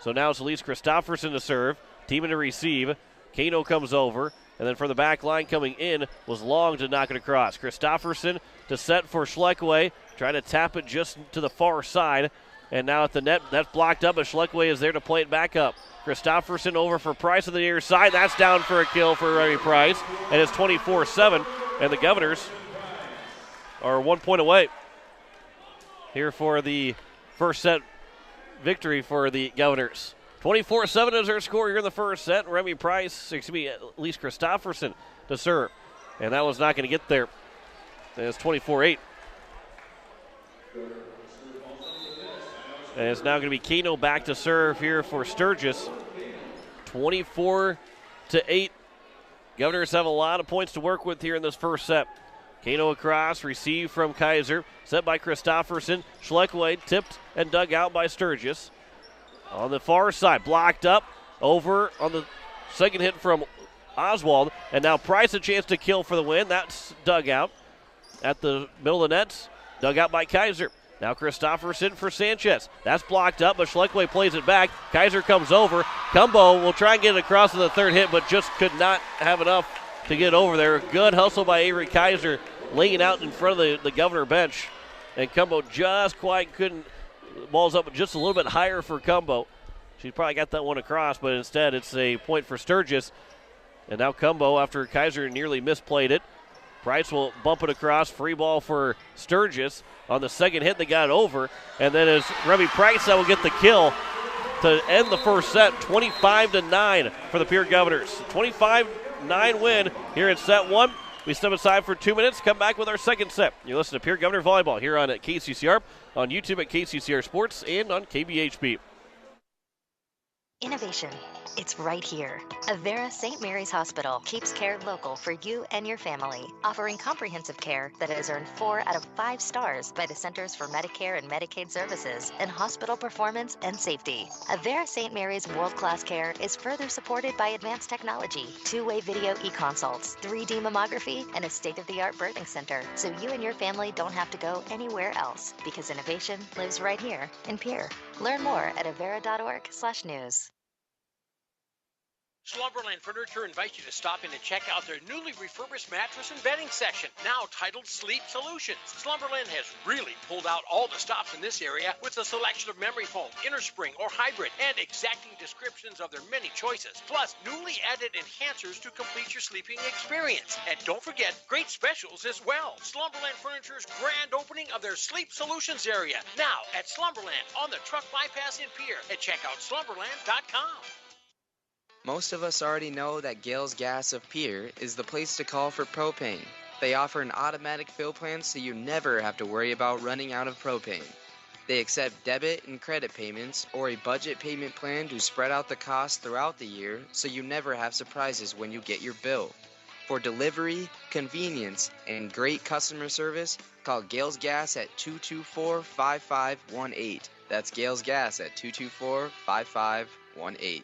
So now it's Elise Christofferson to serve, Tiemann to receive. Kano comes over, and then from the back line coming in was Long to knock it across. Christofferson to set for Schleckway, trying to tap it just to the far side. And now at the net, that's blocked up, but Schleckway is there to play it back up. Christofferson over for Price on the near side. That's down for a kill for Remy Price, and it's 24-7, and the Governors are 1 point away here for the first set victory for the Governors. 24-7 is their score here in the first set. Elise Christofferson to serve, and that was not going to get there. And it's 24-8. And it's now going to be Kano back to serve here for Sturgis. 24-8. Governors have a lot of points to work with here in this first set. Kano across, received from Kaiser, set by Christofferson. Schleckway tipped and dug out by Sturgis. On the far side, blocked up, over on the second hit from Oswald. And now Price a chance to kill for the win. That's dug out at the middle of the nets. Dug out by Kaiser. Now Christofferson for Sanchez. That's blocked up, but Schleckway plays it back. Kaiser comes over. Cumbo will try and get it across in the third hit, but just could not have enough to get over there. Good hustle by Avery Kaiser, laying out in front of the Governor bench. And Cumbo just quite couldn't. Ball's up just a little bit higher for Cumbo. She probably got that one across, but instead it's a point for Sturgis. And now Cumbo, after Kaiser nearly misplayed it, Price will bump it across. Free ball for Sturgis. On the second hit, they got it over. And then it's Remy Price that will get the kill to end the first set. 25-9 for the Pierre Governors. 25-9 win here in set one. We step aside for 2 minutes, come back with our second set. You listen to Pierre Governor Volleyball here on KCCR, on YouTube at KCCR Sports, and on KBHB. Innovation. It's right here. Avera St. Mary's Hospital keeps care local for you and your family, offering comprehensive care that has earned 4 out of 5 stars by the Centers for Medicare and Medicaid Services in hospital performance and safety. Avera St. Mary's world-class care is further supported by advanced technology, 2-way video e-consults, 3D mammography, and a state-of-the-art birthing center, so you and your family don't have to go anywhere else, because innovation lives right here in Pierre. Learn more at avera.org/news. Slumberland Furniture invites you to stop in and check out their newly refurbished mattress and bedding section, now titled Sleep Solutions. Slumberland has really pulled out all the stops in this area with a selection of memory foam, innerspring, or hybrid, and exacting descriptions of their many choices, plus newly added enhancers to complete your sleeping experience. And don't forget, great specials as well. Slumberland Furniture's grand opening of their Sleep Solutions area, now at Slumberland on the truck bypass in Pierre, and check out slumberland.com. Most of us already know that Gales Gas of Pierre is the place to call for propane. They offer an automatic fill plan so you never have to worry about running out of propane. They accept debit and credit payments or a budget payment plan to spread out the cost throughout the year so you never have surprises when you get your bill. For delivery, convenience, and great customer service, call Gales Gas at 224-5518. That's Gales Gas at 224-5518.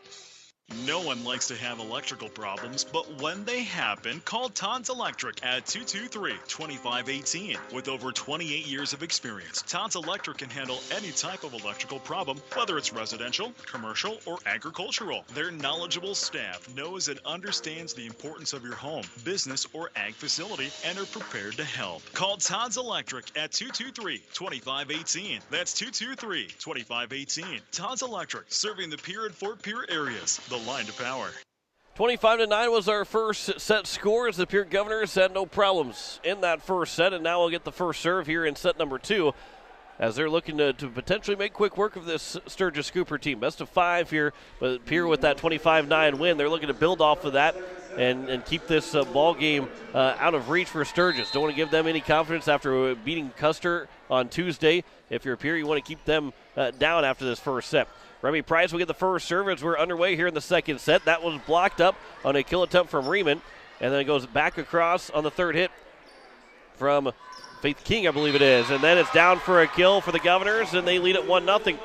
No one likes to have electrical problems, but when they happen, call Todd's Electric at 223-2518. With over 28 years of experience, Todd's Electric can handle any type of electrical problem, whether it's residential, commercial, or agricultural. Their knowledgeable staff knows and understands the importance of your home, business, or ag facility and are prepared to help. Call Todd's Electric at 223-2518. That's 223-2518. Todd's Electric, serving the Pierre and Fort Pierre areas. The line to power. 25-9 was our first set score as the Pierre Governors had no problems in that first set, and now we'll get the first serve here in set number 2 as they're looking to potentially make quick work of this Sturgis Cooper team. Best of 5 here, but Pierre with that 25-9 win, they're looking to build off of that and keep this ball game out of reach for Sturgis. Don't want to give them any confidence after beating Custer on Tuesday. If you're Pierre, you want to keep them down after this first set. Remy Price will get the first serve as we're underway here in the second set. That was blocked up on a kill attempt from Riemann, and then it goes back across on the third hit from Faith King, I believe it is. And then it's down for a kill for the Governors, and they lead at 1-0.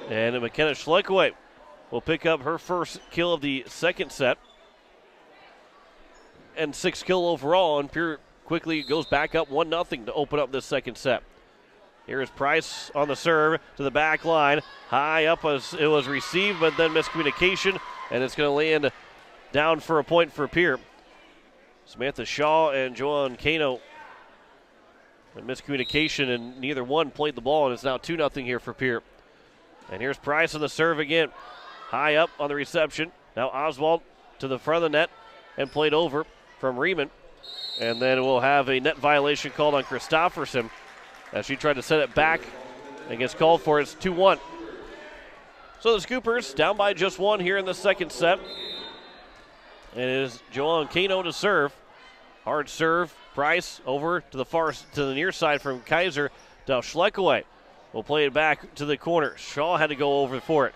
And McKenna Schleckaway will pick up her first kill of the second set, and 6th kill overall, and Pierre quickly goes back up 1-0 to open up this second set. Here's Price on the serve to the back line. High up as it was received, but then miscommunication, and it's going to land down for a point for Pierre. Samantha Shaw and Joanne Kano. Miscommunication, and neither one played the ball, and it's now 2-0 here for Pierre. And here's Price on the serve again. High up on the reception. Now Oswald to the front of the net and played over from Riemann. And then we'll have a net violation called on Christofferson as she tried to set it back and gets called for. It's 2-1. So the Scoopers down by just 1 here in the second set. And it is Joel Kano to serve. Hard serve. Price over to the near side from Kaiser. Now Schleckaway will play it back to the corner. Shaw had to go over for it.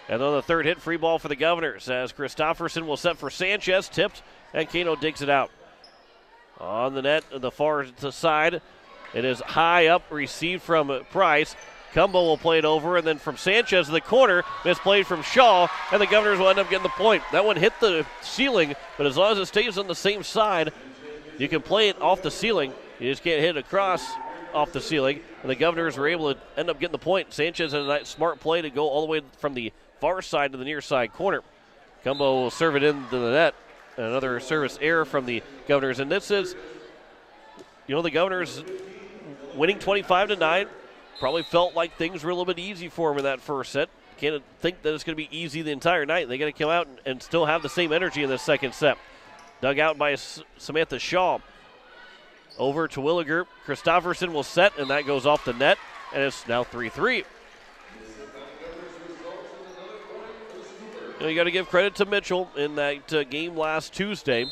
And on the third hit, free ball for the Governors as Christofferson will set for Sanchez. Tipped, and Kano digs it out. On the net, the far side, it is high up, received from Price. Cumbo will play it over, and then from Sanchez to the corner, misplayed from Shaw, and the Governors will end up getting the point. That one hit the ceiling, but as long as it stays on the same side, you can play it off the ceiling. You just can't hit it across off the ceiling, and the Governors were able to end up getting the point. Sanchez had a nice smart play to go all the way from the far side to the near side corner. Cumbo will serve it into the net. Another service error from the Governors, and this is, the Governors winning 25-9. Probably felt like things were a little bit easy for them in that first set. Can't think that it's going to be easy the entire night. They got to come out and still have the same energy in the second set. Dug out by Samantha Shaw. Over to Williger. Christofferson will set, and that goes off the net, and it's now 3-3. You got to give credit to Mitchell in that game last Tuesday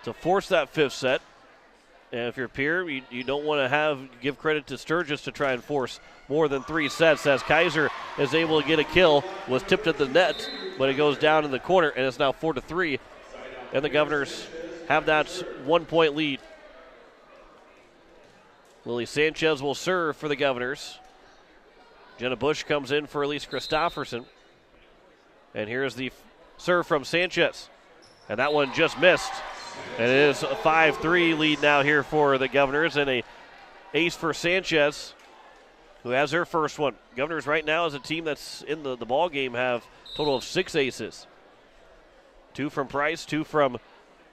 to force that fifth set. And if you're Pierre, you don't want to give credit to Sturgis to try and force more than 3 sets, as Kaiser is able to get a kill, was tipped at the net, but it goes down in the corner, and it's now 4-3. And the Governors have that 1-point lead. Lily Sanchez will serve for the Governors. Jenna Bush comes in for Elise Christofferson. And here's the serve from Sanchez. And that one just missed. And it is a 5-3 lead now here for the Governors, and a ace for Sanchez, who has her first one. Governors right now as a team that's in the ball game have a total of 6 aces. 2 from Price, 2 from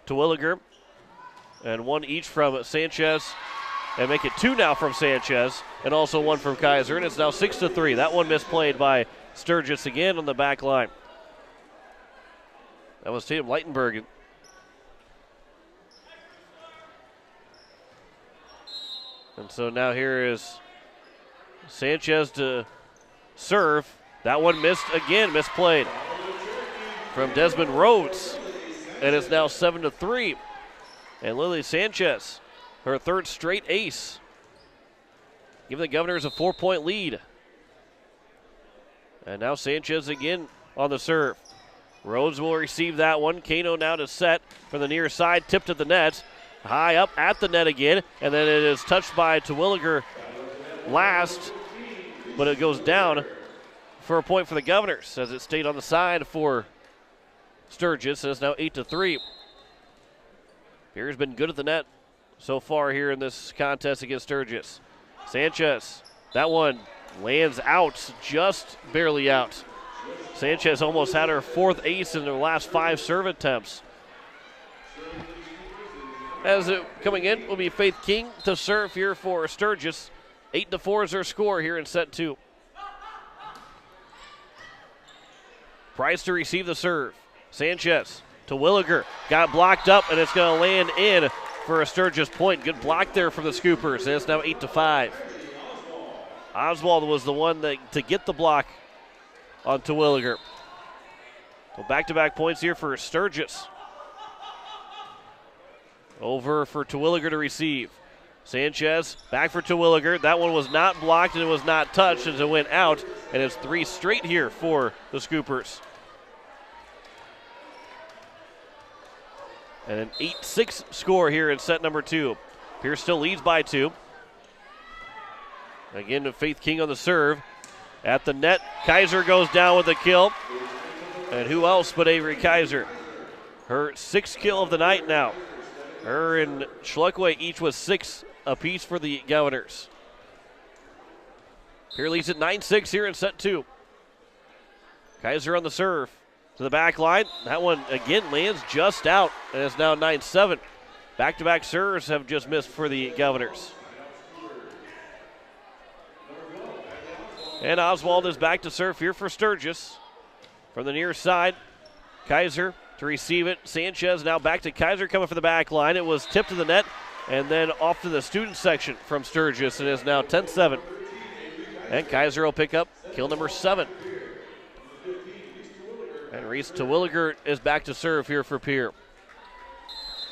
Terwilliger, and 1 each from Sanchez. And make it 2 now from Sanchez, and also 1 from Kaiser, and it's now 6-3. That one misplayed by Sturgis again on the back line. That was Tatum Leitenberg. And so now here is Sanchez to serve. That one missed again, misplayed from Desmond Rhodes. And it's now 7-3. And Lily Sanchez, her 3rd straight ace, giving the Governors a 4-point lead. And now Sanchez again on the serve. Rhodes will receive that one. Kano now to set from the near side, tipped at the net. High up at the net again, and then it is touched by Terwilliger last, but it goes down for a point for the Governors as it stayed on the side for Sturgis, and it's now 8-3. Pierre's been good at the net so far here in this contest against Sturgis. Sanchez, that one lands out, just barely out. Sanchez almost had her 4th ace in her last 5 serve attempts. As it coming in will be Faith King to serve here for Sturgis. 8-4 is their score here in set 2. Price to receive the serve. Sanchez to Williger. Got blocked up, and it's going to land in for a Sturgis point. Good block there from the Scoopers, and it's now 8-5. Oswald was the one to get the block on Terwilliger. So back-to-back points here for Sturgis. Over for Terwilliger to receive. Sanchez back for Terwilliger. That one was not blocked and it was not touched as it went out. And it's 3 straight here for the Scoopers. And an 8-6 score here in set number 2. Pierce still leads by 2. Again to Faith King on the serve. At the net, Kaiser goes down with a kill. And who else but Avery Kaiser? Her 6th kill of the night now. Her and Schluckway each with 6 apiece for the Governors. Pierre leads at 9-6 here in set 2. Kaiser on the serve to the back line. That one again lands just out, and it's now 9-7. Back-to-back serves have just missed for the Governors. And Oswald is back to serve here for Sturgis. From the near side, Kaiser to receive it. Sanchez now back to Kaiser coming for the back line. It was tipped to the net and then off to the student section from Sturgis. It is now 10-7. And Kaiser will pick up kill number 7. And Reese Terwilliger is back to serve here for Pierre.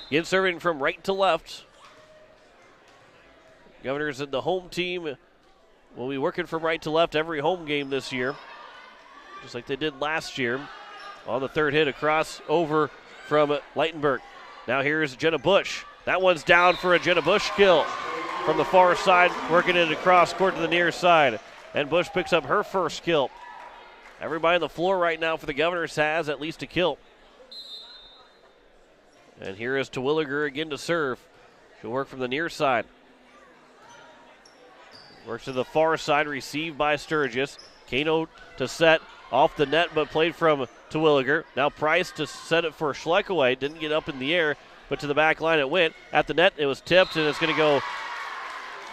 Again serving from right to left. Governors and the home team will be working from right to left every home game this year, just like they did last year. On the 3rd hit across over from Leitenberg. Now here's Jenna Bush. That one's down for a Jenna Bush kill from the far side, working it across court to the near side. And Bush picks up her first kill. Everybody on the floor right now for the Governors has at least a kill. And here is Terwilliger again to serve. She'll work from the near side. Works to the far side, received by Sturgis. Kano to set off the net, but played from Terwilliger. Now Price to set it for Schleckaway. Didn't get up in the air, but to the back line it went. At the net, it was tipped, and it's going to go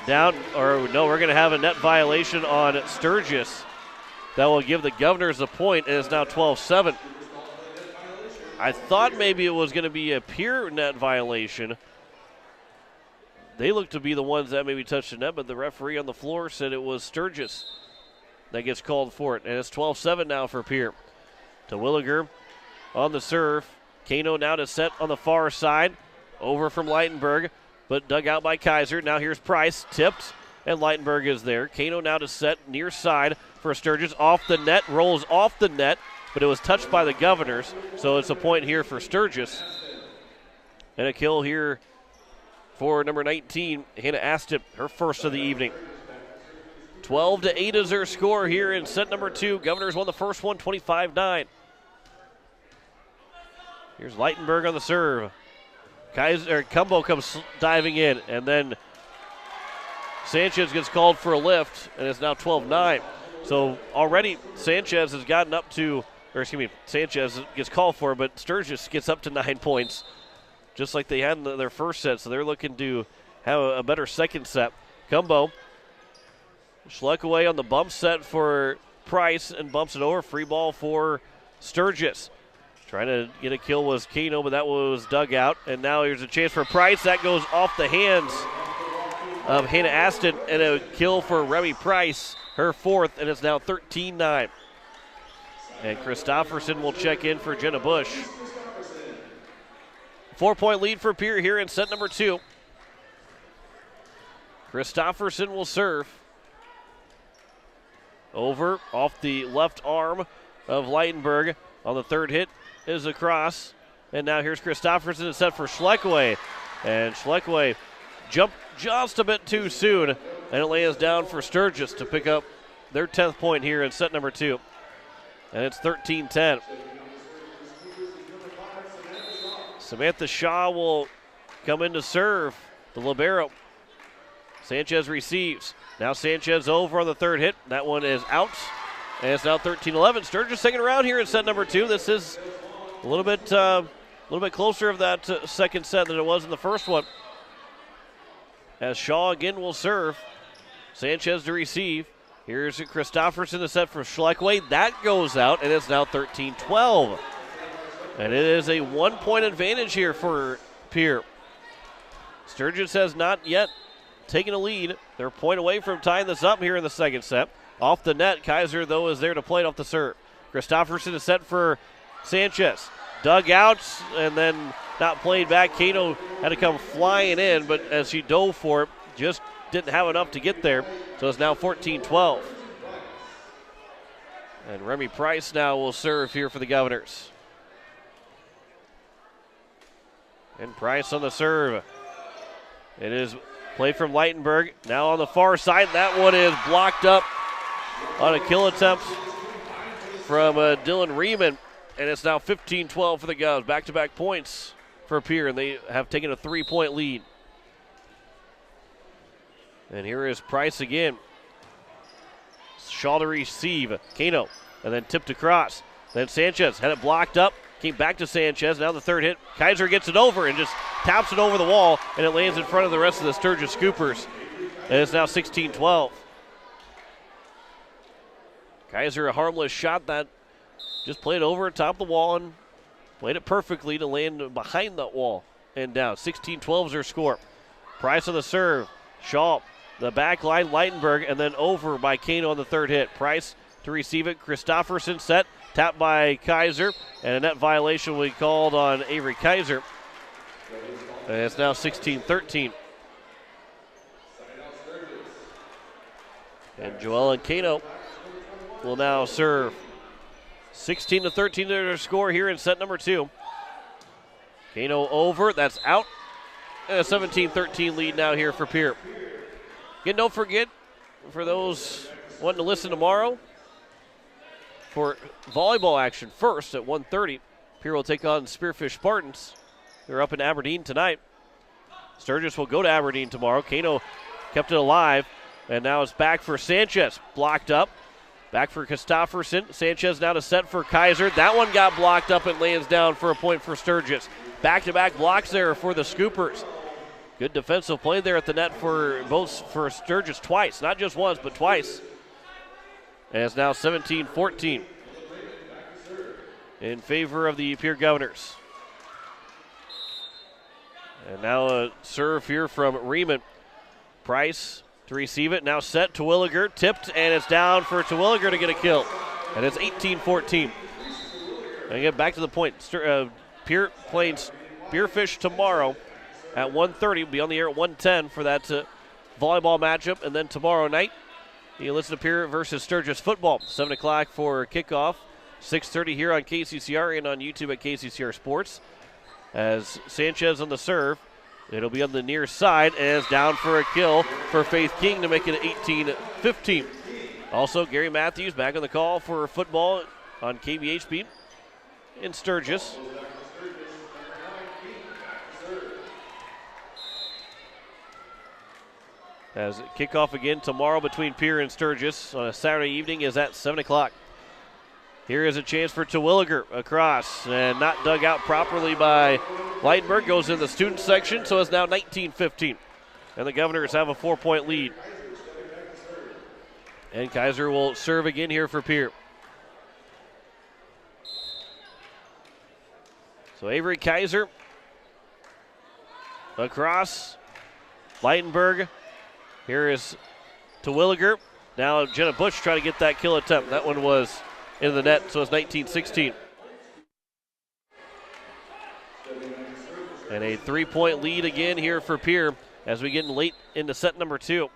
down. Or no, we're going to have a net violation on Sturgis. That will give the Governors a point, and it's now 12-7. I thought maybe it was going to be a Pierre net violation. They looked to be the ones that maybe touched the net, but the referee on the floor said it was Sturgis that gets called for it. And it's 12-7 now for Pierre. To Williger on the serve. Kano now to set on the far side. Over from Leitenberg, but dug out by Kaiser. Now here's Price, tipped, and Leitenberg is there. Kano now to set near side for Sturgis. Off the net, rolls off the net, but it was touched by the Governors, so it's a point here for Sturgis. And a kill here for number 19, Hannah Aston, her first of the evening. 12-8 is her score here in set number 2. Governors won the first one, 25-9. Here's Leitenberg on the serve. Cumbo comes diving in, and then Sanchez gets called for a lift, and it's now 12-9. So already Sanchez has gotten up to, Sanchez gets called for, but Sturgis gets up to 9 points, just like they had in their first set. So they're looking to have a better second set. Cumbo, Schleck away on the bump set for Price and bumps it over. Free ball for Sturgis. Trying to get a kill was Kano, but that was dug out. And now here's a chance for Price. That goes off the hands of Hannah Aston, and a kill for Remy Price, her fourth, and it's now 13-9. And Christofferson will check in for Jenna Bush. 4-point lead for Pierre here in set number 2. Christofferson will serve. Over off the left arm of Leitenberg on the third hit. Is across, and now here's Christofferson set for Schleckaway, and Schleckaway jumped just a bit too soon, and it lands down for Sturgis to pick up their 10th point here in set number 2, and it's 13-10. Samantha Shaw will come in to serve the libero. Sanchez receives. Now Sanchez over on the third hit. That one is out, and it's now 13-11. Sturgis taking around here in set number 2. This is a little bit closer of that second set than it was in the first one. As Shaw again will serve. Sanchez to receive. Here's Christofferson to set for Schleckway. That goes out, and it's now 13-12. And it is a 1-point advantage here for Pierre. Sturgis has not yet taken a lead. They're a point away from tying this up here in the second set. Off the net, Kaiser, though, is there to play it off the serve. Christofferson is set for Sanchez. Dug out and then not played back. Kano had to come flying in, but as she dove for it, just didn't have enough to get there. So it's now 14-12. And Remy Price now will serve here for the Governors. And Price on the serve. It is played from Leitenberg. Now on the far side, that one is blocked up on a kill attempt from Dylan Riemann. And it's now 15-12 for the Govs. Back-to-back points for Pierre, and they have taken a 3-point lead. And here is Price again. Shaw to receive. Kano, and then tipped across. Then Sanchez had it blocked up. Came back to Sanchez. Now the third hit. Kaiser gets it over and just taps it over the wall, and it lands in front of the rest of the Sturgis Scoopers. And it's now 16-12. Kaiser, a harmless shot that just played over atop the wall and played it perfectly to land behind that wall and down. 16-12 is her score. Price on the serve. Shaw, the back line, Leitenberg, and then over by Kano on the third hit. Price to receive it. Christofferson set. Tapped by Kaiser. And a net violation will be called on Avery Kaiser. And it's now 16-13. And Joellen Kano will now serve. 16-13 is their score here in set number 2. Kano over, that's out. And a 17-13 lead now here for Pierre. Again, don't forget, for those wanting to listen tomorrow, for volleyball action first at 1:30, Pierre will take on Spearfish Spartans. They're up in Aberdeen tonight. Sturgis will go to Aberdeen tomorrow. Kano kept it alive, and now it's back for Sanchez. Blocked up. Back for Christofferson. Sanchez now to set for Kaiser. That one got blocked up and lands down for a point for Sturgis. Back-to-back blocks there for the Scoopers. Good defensive play there at the net for Sturgis twice. Not just once, but twice. And it's now 17-14. in favor of the Pierre Governors. And now a serve here from Riemann. Price to receive it. Now set. Terwilliger tipped, and it's down for Terwilliger to get a kill. And it's 18-14. And get back to the point. Pierre playing Spearfish tomorrow at 1:30. We'll be on the air at 1:10 for that volleyball matchup. And then tomorrow night, you listen to Pierre versus Sturgis football. 7 o'clock for kickoff. 6:30 here on KCCR and on YouTube at KCCR Sports. As Sanchez on the serve, it'll be on the near side, and it's down for a kill for Faith King to make it 18-15. Also, Gary Matthews back on the call for football on KBHP in Sturgis. As kickoff again tomorrow between Pierre and Sturgis on a Saturday evening is at 7 o'clock. Here is a chance for Terwilliger across, and not dug out properly by Leitenberg. Goes in the student section, so it's now 19-15. And the Governors have a 4-point lead. And Kaiser will serve again here for Pierre. So Avery Kaiser across. Leitenberg. Here is Terwilliger. Now Jenna Bush trying to get that kill attempt. That one was in the net, so it's 19-16. And a 3-point lead again here for Pierre as we get late into set number 2.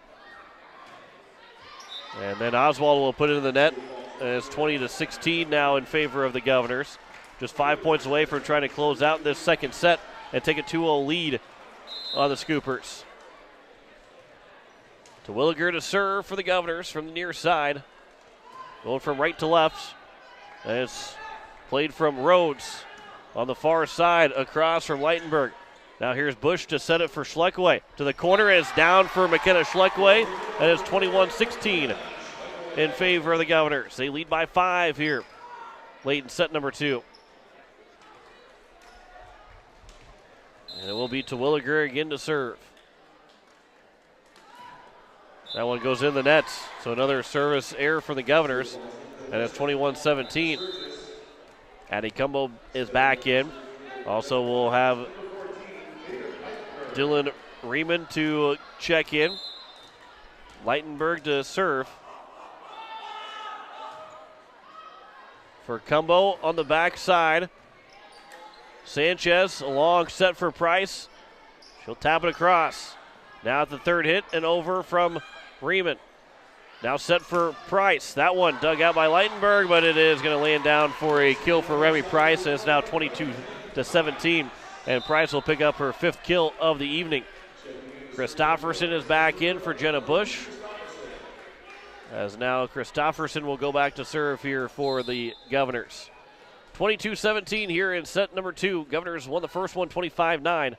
And then Oswald will put it in the net, and it's 20-16 now in favor of the Governors. Just 5 points away from trying to close out this second set and take a 2-0 lead on the Scoopers. Terwilliger to serve for the Governors from the near side. Going from right to left. And it's played from Rhodes on the far side across from Leitenberg. Now here's Bush to set it for Schleckway. To the corner, and it's down for McKenna Schleckway. And it's 21-16 in favor of the Governors. They lead by 5 here late in set number 2. And it will be Terwilliger again to serve. That one goes in the nets, so another service error for the Governors, and it's 21-17. Addie Cumbo is back in. Also, we'll have Dylan Riemann to check in. Leitenberg to serve. For Cumbo on the backside. Sanchez, a long set for Price. She'll tap it across. Now at the third hit and over from Riemann. Now set for Price. That one dug out by Leitenberg, but it is going to land down for a kill for Remy Price, and it's now 22-17. And Price will pick up her 5th kill of the evening. Christofferson is back in for Jenna Bush. As now Christofferson will go back to serve here for the Governors. 22-17 here in set number 2. Governors won the first one 25-9.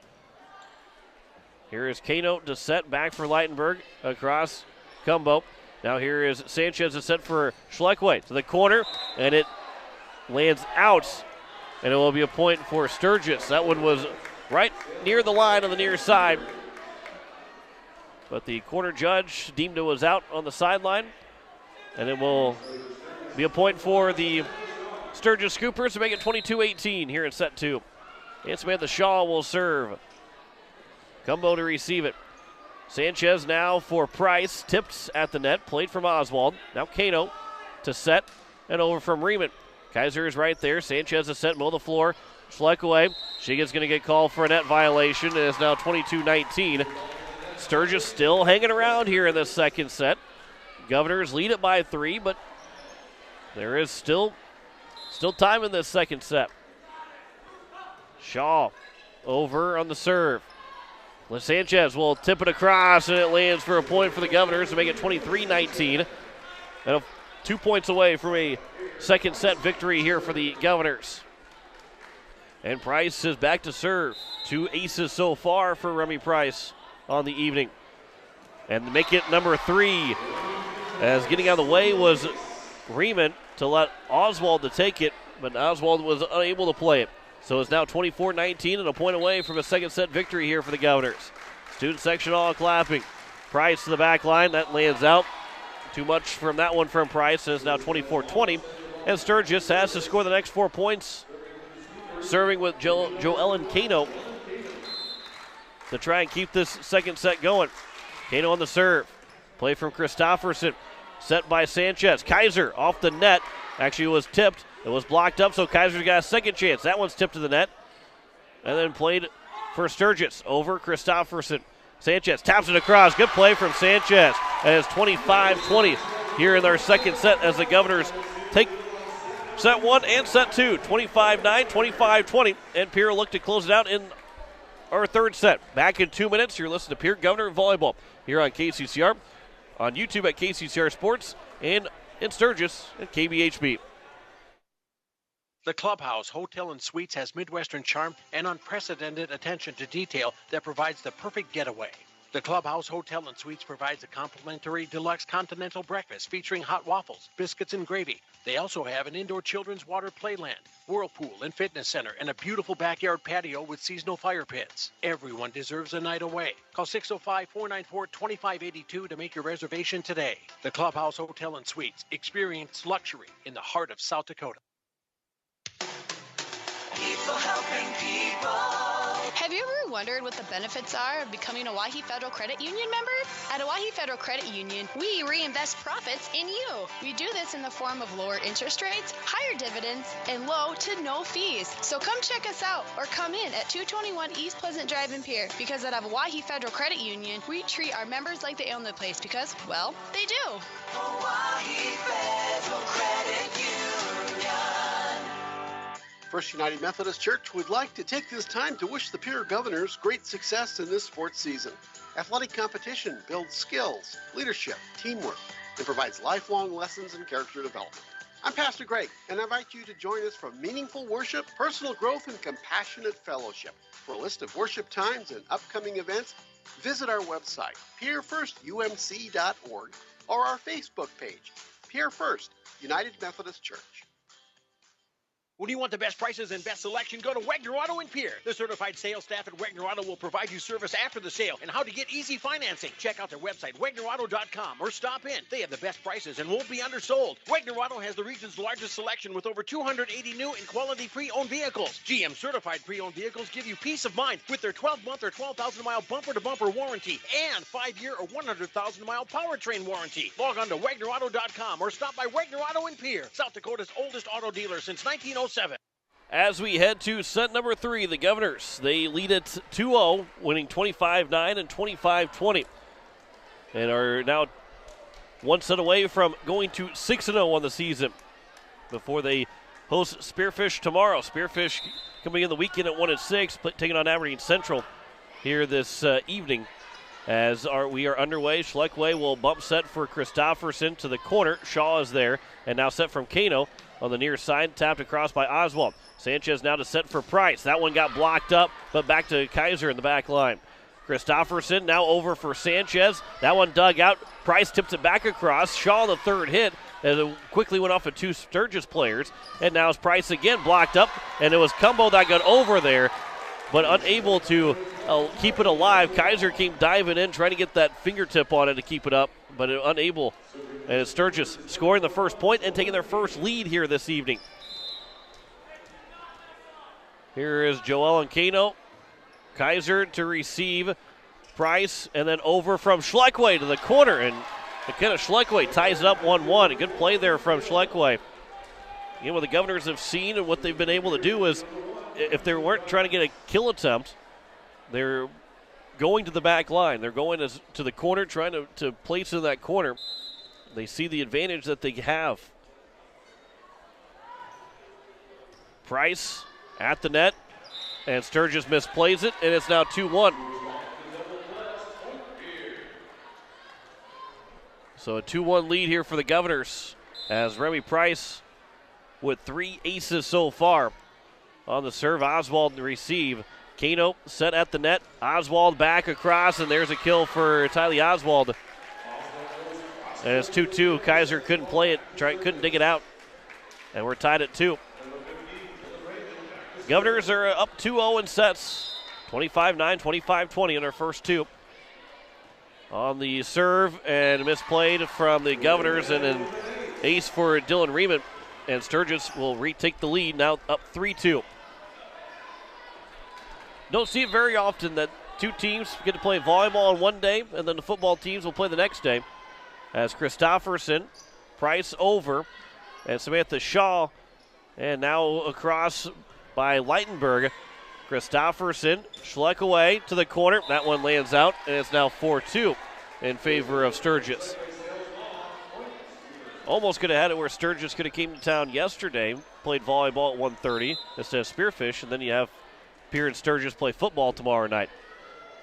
Here is Kano to set back for Leitenberg across Cumbo. Now here is Sanchez to set for Schleckway to the corner, and it lands out, and it will be a point for Sturgis. That one was right near the line on the near side, but the corner judge deemed it was out on the sideline, and it will be a point for the Sturgis Scoopers to make it 22-18 here in set 2. And Samantha Shaw will serve. Cumbo to receive it. Sanchez now for Price. Tipped at the net. Played from Oswald. Now Kano to set and over from Riemann. Kaiser is right there. Sanchez is set, mow the floor. Schleckway. She is going to get called for a net violation. It is now 22-19. Sturgis still hanging around here in this second set. Governors lead it by 3, but there is still time in this second set. Shaw over on the serve. Sanchez will tip it across, and it lands for a point for the Governors to make it 23-19. And 2 points away from a second set victory here for the Governors. And Price is back to serve. 2 aces so far for Remy Price on the evening. And make it number 3. As getting out of the way was Riemann to let Oswald to take it, but Oswald was unable to play it. So it's now 24-19 and a point away from a second set victory here for the Governors. Student section all clapping. Price to the back line. That lands out. Too much from that one from Price. And it's now 24-20 And Sturgis has to score the next 4 points, serving with Joellen Kano to try and keep this second set going. Kano on the serve. Play from Christofferson. Set by Sanchez. Kaiser off the net. Actually, it was tipped. It was blocked up, so Kaiser's got a second chance. That one's tipped to the net. And then played for Sturgis over Christofferson. Sanchez taps it across. Good play from Sanchez. And it's 25-20 here in our second set as the Governors take set 1 and set 2. 25-9, 25-20. And Pierre look to close it out in our third set. Back in 2 minutes. You're listening to Pierre Governor Volleyball here on KCCR, on YouTube at KCCR Sports, and in Sturgis at KBHB. The Clubhouse Hotel and Suites has Midwestern charm and unprecedented attention to detail that provides the perfect getaway. The Clubhouse Hotel and Suites provides a complimentary deluxe continental breakfast featuring hot waffles, biscuits, and gravy. They also have an indoor children's water playland, whirlpool and fitness center, and a beautiful backyard patio with seasonal fire pits. Everyone deserves a night away. Call 605-494-2582 to make your reservation today. The Clubhouse Hotel and Suites. Experience luxury in the heart of South Dakota. People helping people. Have you ever wondered what the benefits are of becoming a Owyhee Federal Credit Union member? At Owyhee Federal Credit Union, we reinvest profits in you. We do this in the form of lower interest rates, higher dividends, and low to no fees. So come check us out or come in at 221 East Pleasant Drive in Pierre, because at Owyhee Federal Credit Union, we treat our members like they own the place because, well, they do. Owyhee Federal Credit Union. First United Methodist Church would like to take this time to wish the Pierre Governors great success in this sports season. Athletic competition builds skills, leadership, teamwork, and provides lifelong lessons in character development. I'm Pastor Greg, and I invite you to join us for meaningful worship, personal growth, and compassionate fellowship. For a list of worship times and upcoming events, visit our website, pierrefirstumc.org, or our Facebook page, Pierre First United Methodist Church. When you want the best prices and best selection, go to Wegner Auto in Pierre. The certified sales staff at Wegner Auto will provide you service after the sale and how to get easy financing. Check out their website, WegnerAuto.com, or stop in. They have the best prices and won't be undersold. Wegner Auto has the region's largest selection with over 280 new and quality pre-owned vehicles. GM certified pre-owned vehicles give you peace of mind with their 12-month or 12,000-mile bumper-to-bumper warranty and 5-year or 100,000-mile powertrain warranty. Log on to WegnerAuto.com or stop by Wegner Auto in Pierre, South Dakota's oldest auto dealer since 1907. As we head to set number 3, the Governors, they lead it 2-0, winning 25-9 and 25-20, and are now one set away from going to 6-0 on the season before they host Spearfish tomorrow. Spearfish coming in the weekend at 1-6, taking on Aberdeen Central here this evening. As we are underway, Schleckway will bump set for Christofferson to the corner. Shaw is there, and now set from Kano on the near side, tapped across by Oswald. Sanchez now to set for Price. That one got blocked up, but back to Kaiser in the back line. Christofferson now over for Sanchez. That one dug out. Price tips it back across. Shaw the third hit as it quickly went off of 2 Sturgis players. And now it's Price again blocked up, and it was Cumbo that got over there, but unable to keep it alive. Kaiser came diving in, trying to get that fingertip on it to keep it up, but unable. And it's Sturgis scoring the first point and taking their first lead here this evening. Here is Joellen Kano. Kaiser to receive. Price, and then over from Schleckway to the corner. And McKenna Schleckway ties it up 1-1. A good play there from Schleckway. What the Governors have seen and what they've been able to do is, if they weren't trying to get a kill attempt, they're going to the back line. They're going to the corner, trying to place in that corner. They see the advantage that they have. Price at the net, and Sturgis misplays it, and it's now 2-1. So a 2-1 lead here for the Governors as Remy Price with 3 aces so far. On the serve, Oswald to receive. Kano set at the net. Oswald back across, and there's a kill for Tylee Oswald. And it's 2-2. Kaiser couldn't play it, couldn't dig it out. And we're tied at 2. Governors are up 2-0 in sets. 25-9, 25-20 in our first 2. On the serve, and misplayed from the Governors, and an ace for Dylan Riemann. and Sturgis will retake the lead, now up 3-2. Don't see it very often that two teams get to play volleyball on one day, and then the football teams will play the next day. As Christofferson, Price over, and Samantha Shaw, and now across by Leitenberg. Christofferson, Schleck away to the corner. That one lands out, and it's now 4-2 in favor of Sturgis. Almost could have had it where Sturgis could have came to town yesterday, played volleyball at 1:30 instead of Spearfish, and then you have Pierre and Sturgis play football tomorrow night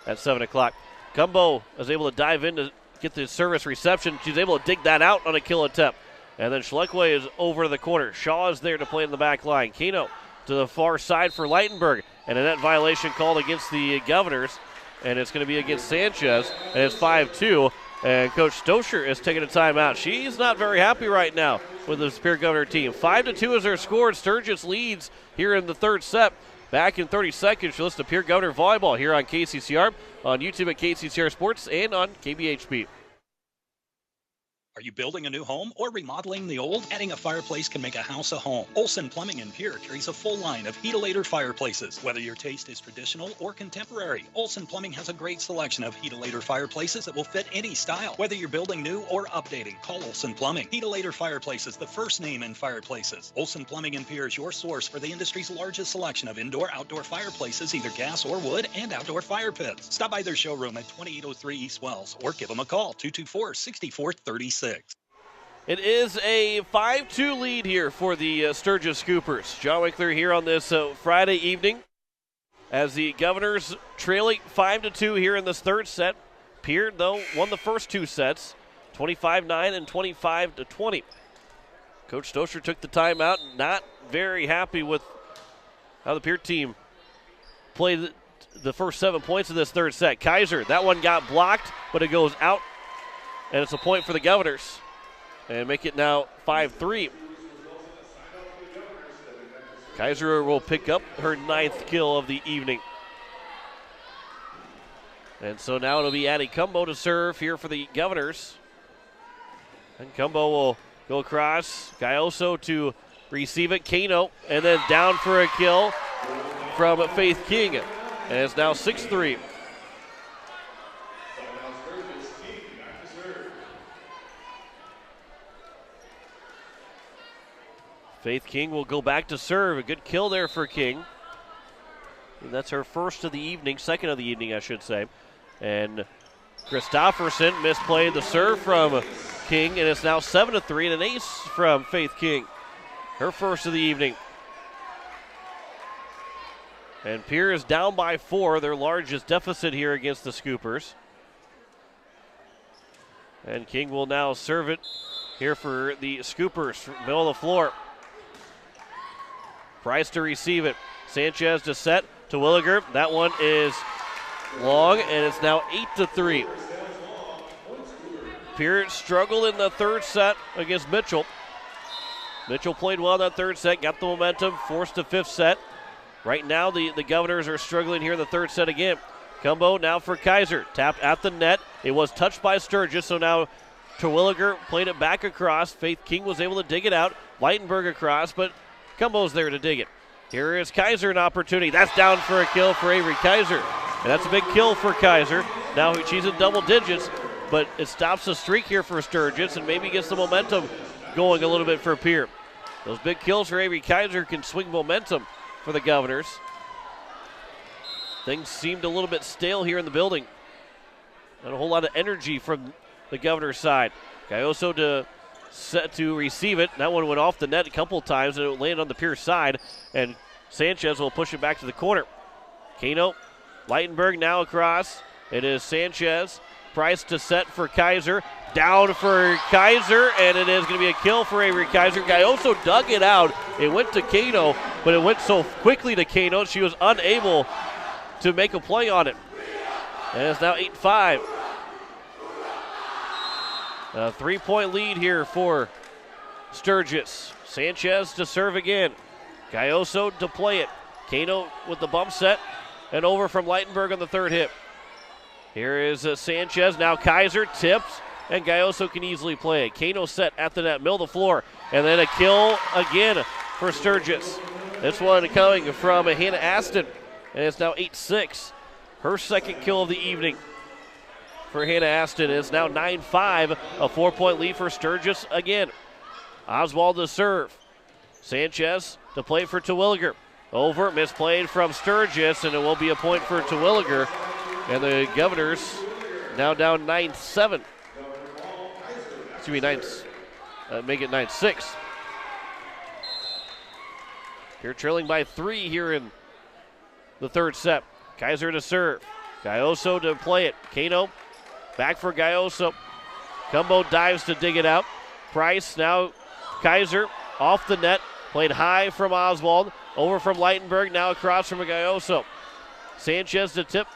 at 7 o'clock. Cumbo is able to dive in to get the service reception. She's able to dig that out on a kill attempt. And then Schleckway is over to the corner. Shaw is there to play in the back line. Kano to the far side for Leitenberg. And a net violation called against the Governors. And it's going to be against Sanchez. And it's 5-2. And Coach Stoscher is taking a timeout. She's not very happy right now with the Superior Governor team. 5-2 is their score. Sturgis leads here in the third set. Back in 30 seconds, you'll listen to Pierre Governor Volleyball here on KCCR, on YouTube at KCCR Sports, and on KBHP. Are you building a new home or remodeling the old? Adding a fireplace can make a house a home. Olson Plumbing in Pierre carries a full line of Heatolator fireplaces. Whether your taste is traditional or contemporary, Olson Plumbing has a great selection of Heatolator fireplaces that will fit any style. Whether you're building new or updating, call Olson Plumbing. Heatolator Fireplaces, the first name in fireplaces. Olson Plumbing in Pierre is your source for the industry's largest selection of indoor-outdoor fireplaces, either gas or wood, and outdoor fire pits. Stop by their showroom at 2803 East Wells or give them a call, 224-6436. It is a 5-2 lead here for the Sturgis Scoopers. John Winkler here on this Friday evening as the Governors trailing 5-2 here in this third set. Pierre, though, won the first two sets, 25-9 and 25-20. Coach Stoscher took the timeout, not very happy with how the Pierre team played the first 7 points of this third set. Kaiser, that one got blocked, but it goes out. And it's a point for the Governors. And make it now 5-3. Kaiser will pick up her 9th kill of the evening. And so now it'll be Addie Cumbo to serve here for the Governors. And Cumbo will go across. Gayoso to receive it. Kano. And then down for a kill from Faith King. And it's now 6-3. Faith King will go back to serve. A good kill there for King. And that's her first of the evening, second of the evening, I should say. And Christofferson misplayed the serve from King, and it's now 7-3 and an ace from Faith King. Her first of the evening. And Pierre is down by 4, their largest deficit here against the Scoopers. And King will now serve it here for the Scoopers, middle of the floor. Price to receive it. Sanchez to set to Williger. That one is long, and it's now 8-3. Pierre struggled in the third set against Mitchell. Mitchell played well in that third set, got the momentum, forced the fifth set. Right now, the Governors are struggling here in the third set again. Cumbo now for Kaiser. Tapped at the net. It was touched by Sturgis, so now Terwilliger played it back across. Faith King was able to dig it out. Leitenberg across, but Cumbo's there to dig it. Here is Kaiser, an opportunity. That's down for a kill for Avery Kaiser. And that's a big kill for Kaiser. Now she's in double digits, but it stops the streak here for Sturgis and maybe gets the momentum going a little bit for Pierre. Those big kills for Avery Kaiser can swing momentum for the Governors. Things seemed a little bit stale here in the building. Not a whole lot of energy from the Governor's side. Gayoso to set to receive it. That one went off the net a couple times and it landed on the Pierce side. And Sanchez will push it back to the corner. Kano, Leitenberg now across. It is Sanchez. Price to set for Kaiser. Down for Kaiser, and it is going to be a kill for Avery Kaiser. Gayoso dug it out. It went to Kano, but it went so quickly to Kano, she was unable to make a play on it. And it's now 8-5. A 3-point lead here for Sturgis. Sanchez to serve again. Gayoso to play it. Kano with the bump set, and over from Leitenberg on the third hit. Here is Sanchez. Now Kaiser tips. and Gayoso can easily play it. Kano set at the net, middle of the floor, and then a kill again for Sturgis. This one coming from Hannah Aston, and it's now 8-6. Her second kill of the evening for Hannah Aston. It's now 9-5, a 4-point lead for Sturgis again. Oswald to serve. Sanchez to play for Terwilliger. Over, misplayed from Sturgis, and it will be a point for Terwilliger. And the Governors now down 9-7. Excuse me, make it 9-6. You're trailing by 3 here in the third set. Kaiser to serve. Gayoso to play it. Kano back for Gayoso. Cumbo dives to dig it out. Price now Kaiser off the net. Played high from Oswald. Over from Leitenberg. Now across from Gayoso. Sanchez to tip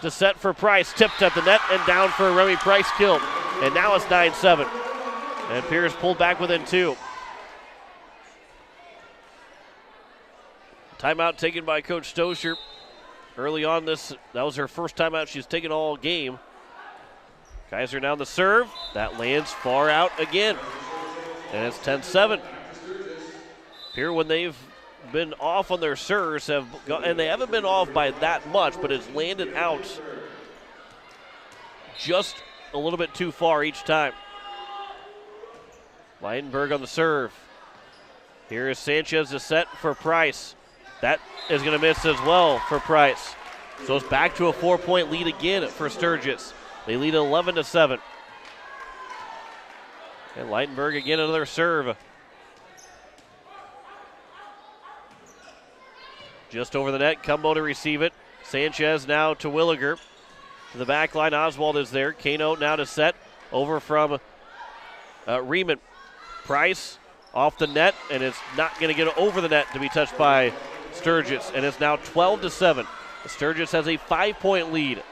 to set for Price. Tipped at the net and down for Remy Price killed. And now it's 9-7. And Pierce pulled back within 2. Timeout taken by Coach Stosher. Early on that was her first timeout she's taken all game. Kaiser now the serve. That lands far out again. And it's 10-7. Pierre, when they've been off on their serves, and they haven't been off by that much, but it's landed out just a little bit too far each time. Leidenberg on the serve. Here is Sanchez to set for Price. That is going to miss as well for Price. So it's back to a 4-point lead again for Sturgis. They lead 11-7. And Leitenberg again another serve. Just over the net, Cumbo to receive it. Sanchez now to Williger. To the back line, Oswald is there. Kano now to set. Over from Riemann. Price off the net, and it's not going to get over the net to be touched by Sturgis. And it's now 12-7. Sturgis has a 5-point lead.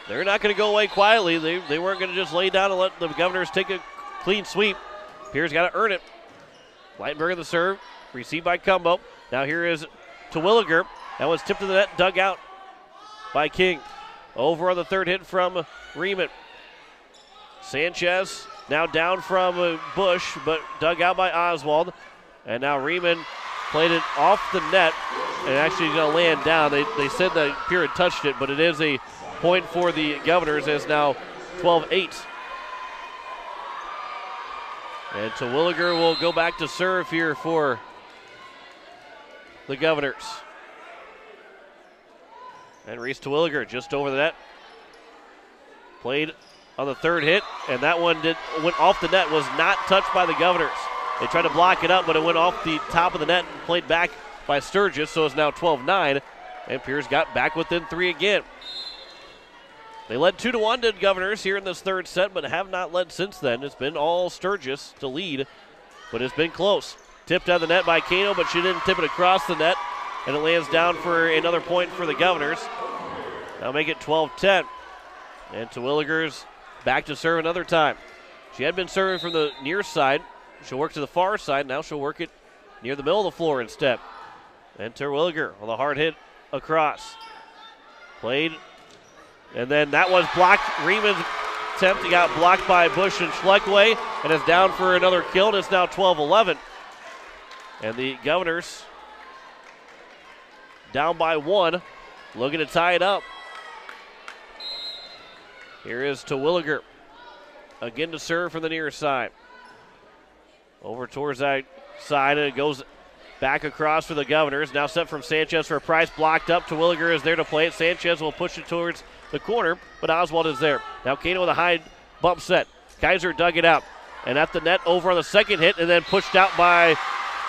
They're not going to go away quietly. They weren't going to just lay down and let the Governors take a clean sweep. Pierre's got to earn it. Leitenberg in the serve. Received by Cumbo. Now here is Terwilliger. That was tipped to the net, dug out by King. Over on the third hit from Riemann. Sanchez now down from Bush, but dug out by Oswald. And now Riemann played it off the net, and actually he's going to land down. They said that Pierre had touched it, but it is a point for the Governors. It's now 12-8. And Terwilliger will go back to serve here for the Governors. And Reese Terwilliger just over the net. Played on the third hit, and that one went off the net, was not touched by the Governors. They tried to block it up, but it went off the top of the net and played back by Sturgis, so it's now 12-9, and Pierce got back within 3 again. They led 2-1 to Governors here in this third set, but have not led since then. It's been all Sturgis to lead, but it's been close. Tipped out of the net by Kano, but she didn't tip it across the net, and it lands down for another point for the Governors. Now make it 12-10. And Terwilliger's back to serve another time. She had been serving from the near side. She'll work to the far side. Now she'll work it near the middle of the floor instead. And Terwilliger on the hard hit across. Played. And then that was blocked. Riemann's attempt got blocked by Bush and Schleckway. And it's down for another kill. And it's now 12-11. And the Governors down by 1. Looking to tie it up. Here is Terwilliger. Again to serve from the near side. Over towards that side, and it goes back across for the Governors. Now set from Sanchez for a Price, blocked up. Terwilliger is there to play it. Sanchez will push it towards the corner, but Oswald is there. Now Kano with a high bump set. Kaiser dug it out, and at the net over on the second hit, and then pushed out by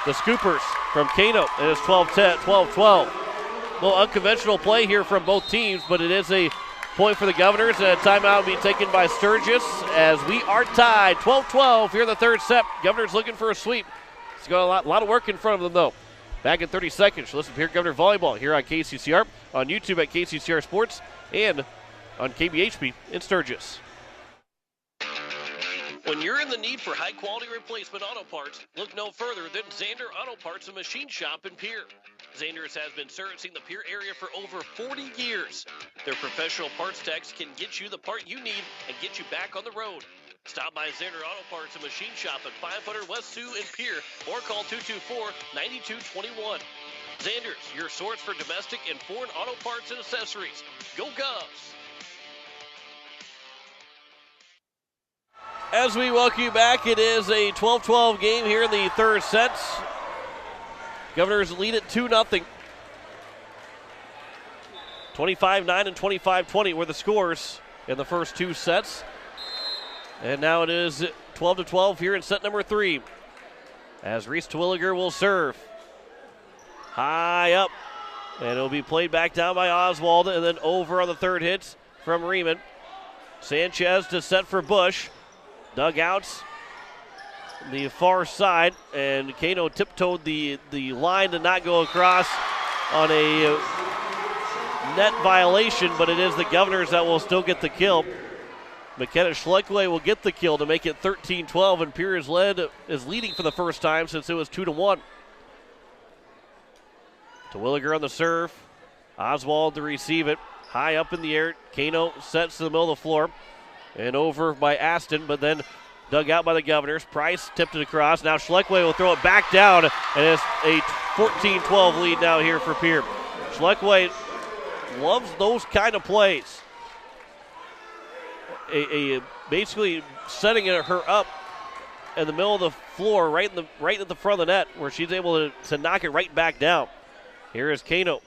the Scoopers from Kano. And it's 12-10, 12-12. A little unconventional play here from both teams, but it is a point for the Governors, and a timeout will be taken by Sturgis as we are tied 12-12 here in the third set. Governors looking for a sweep. It's got a lot of work in front of them, though. Back in 30 seconds. Listen to Pierre Governor Volleyball here on KCCR, on YouTube at KCCR Sports, and on KBHP in Sturgis. When you're in the need for high-quality replacement auto parts, look no further than Zander Auto Parts and Machine Shop in Pierre. Zanders has been servicing the Pierre area for over 40 years. Their professional parts techs can get you the part you need and get you back on the road. Stop by Zander Auto Parts and Machine Shop at 500 West Sioux in Pierre or call 224-9221. Zanders, your source for domestic and foreign auto parts and accessories. Go Govs! As we welcome you back, it is a 12-12 game here in the third set. Governors lead it 2-0. 25-9 and 25-20 were the scores in the first two sets. And now it is 12-12 here in set number 3. As Reese Terwilliger will serve. High up. And it'll be played back down by Oswald and then over on the third hit from Riemann. Sanchez to set for Bush. Dugouts the far side, and Kano tiptoed the line to not go across on a net violation, but it is the Governors that will still get the kill. McKenna Schleckway will get the kill to make it 13-12, and Pierre is leading for the first time since it was 2-1. Terwilliger on the serve. Oswald to receive it. High up in the air. Kano sets to the middle of the floor. And over by Aston, but then dug out by the Governors. Price tipped it across. Now Schleckway will throw it back down, and it's a 14-12 lead now here for Pierre. Schleckway loves those kind of plays. Basically setting her up in the middle of the floor, right at the front of the net, where she's able to knock it right back down. Here is Kano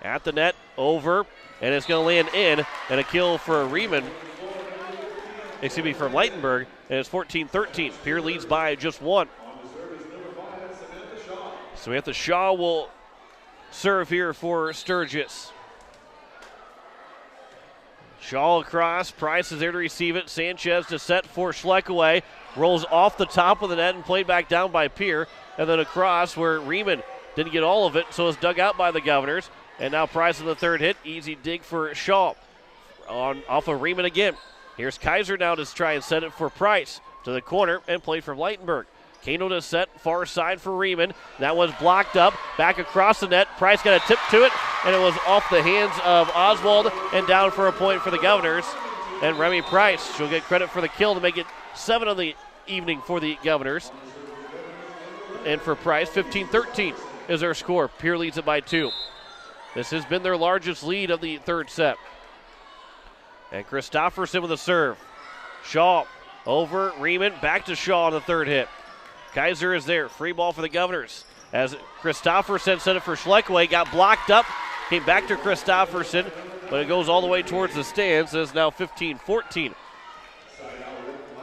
at the net, over, and it's going to land in, and a kill for Riemann. From Leitenberg, and it's 14-13. Pierre leads by just one. Samantha Shaw will serve here for Sturgis. Shaw across. Price is there to receive it. Sanchez to set for Schleckaway. Rolls off the top of the net and played back down by Pierre. And then across where Riemann didn't get all of it, so it's dug out by the Governors. And now Price in the third hit. Easy dig for Shaw. Off of Riemann again. Here's Kaiser now to try and set it for Price to the corner and played from Leitenberg. Kano to set far side for Riemann. That one's blocked up. Back across the net. Price got a tip to it, and it was off the hands of Oswald and down for a point for the Governors. And Remy Price, she'll get credit for the kill to make it 7 of the evening for the Governors. And for Price, 15-13 is their score. Pierre leads it by 2. This has been their largest lead of the third set. And Christofferson with a serve. Shaw over Riemann, back to Shaw on the third hit. Kaiser is there, free ball for the Governors. As Christofferson set it for Schleckway, got blocked up, came back to Christofferson, but it goes all the way towards the stands. It's now 15-14.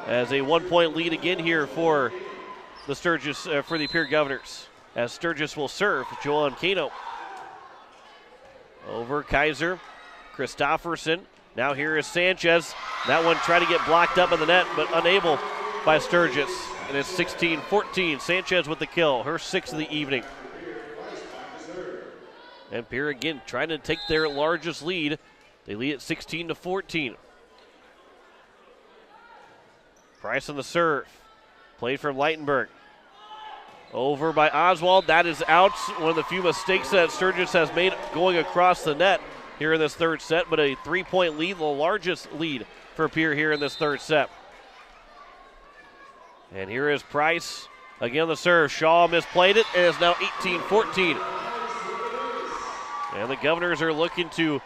As a 1-point lead again here for the Sturgis, for the Pierre Governors. As Sturgis will serve, Joel and Kano. Over Kaiser, Christofferson. Now here is Sanchez. That one tried to get blocked up in the net, but unable by Sturgis. And it's 16-14. Sanchez with the kill, her 6th of the evening. And Pierre again trying to take their largest lead. They lead at 16-14. Price on the serve. Played from Leitenberg. Over by Oswald. That is out. One of the few mistakes that Sturgis has made going across the net here in this third set, but a 3-point lead, the largest lead for Pierre here in this third set. And here is Price again on the serve. Shaw misplayed it, and it's now 18-14. And the Governors are looking to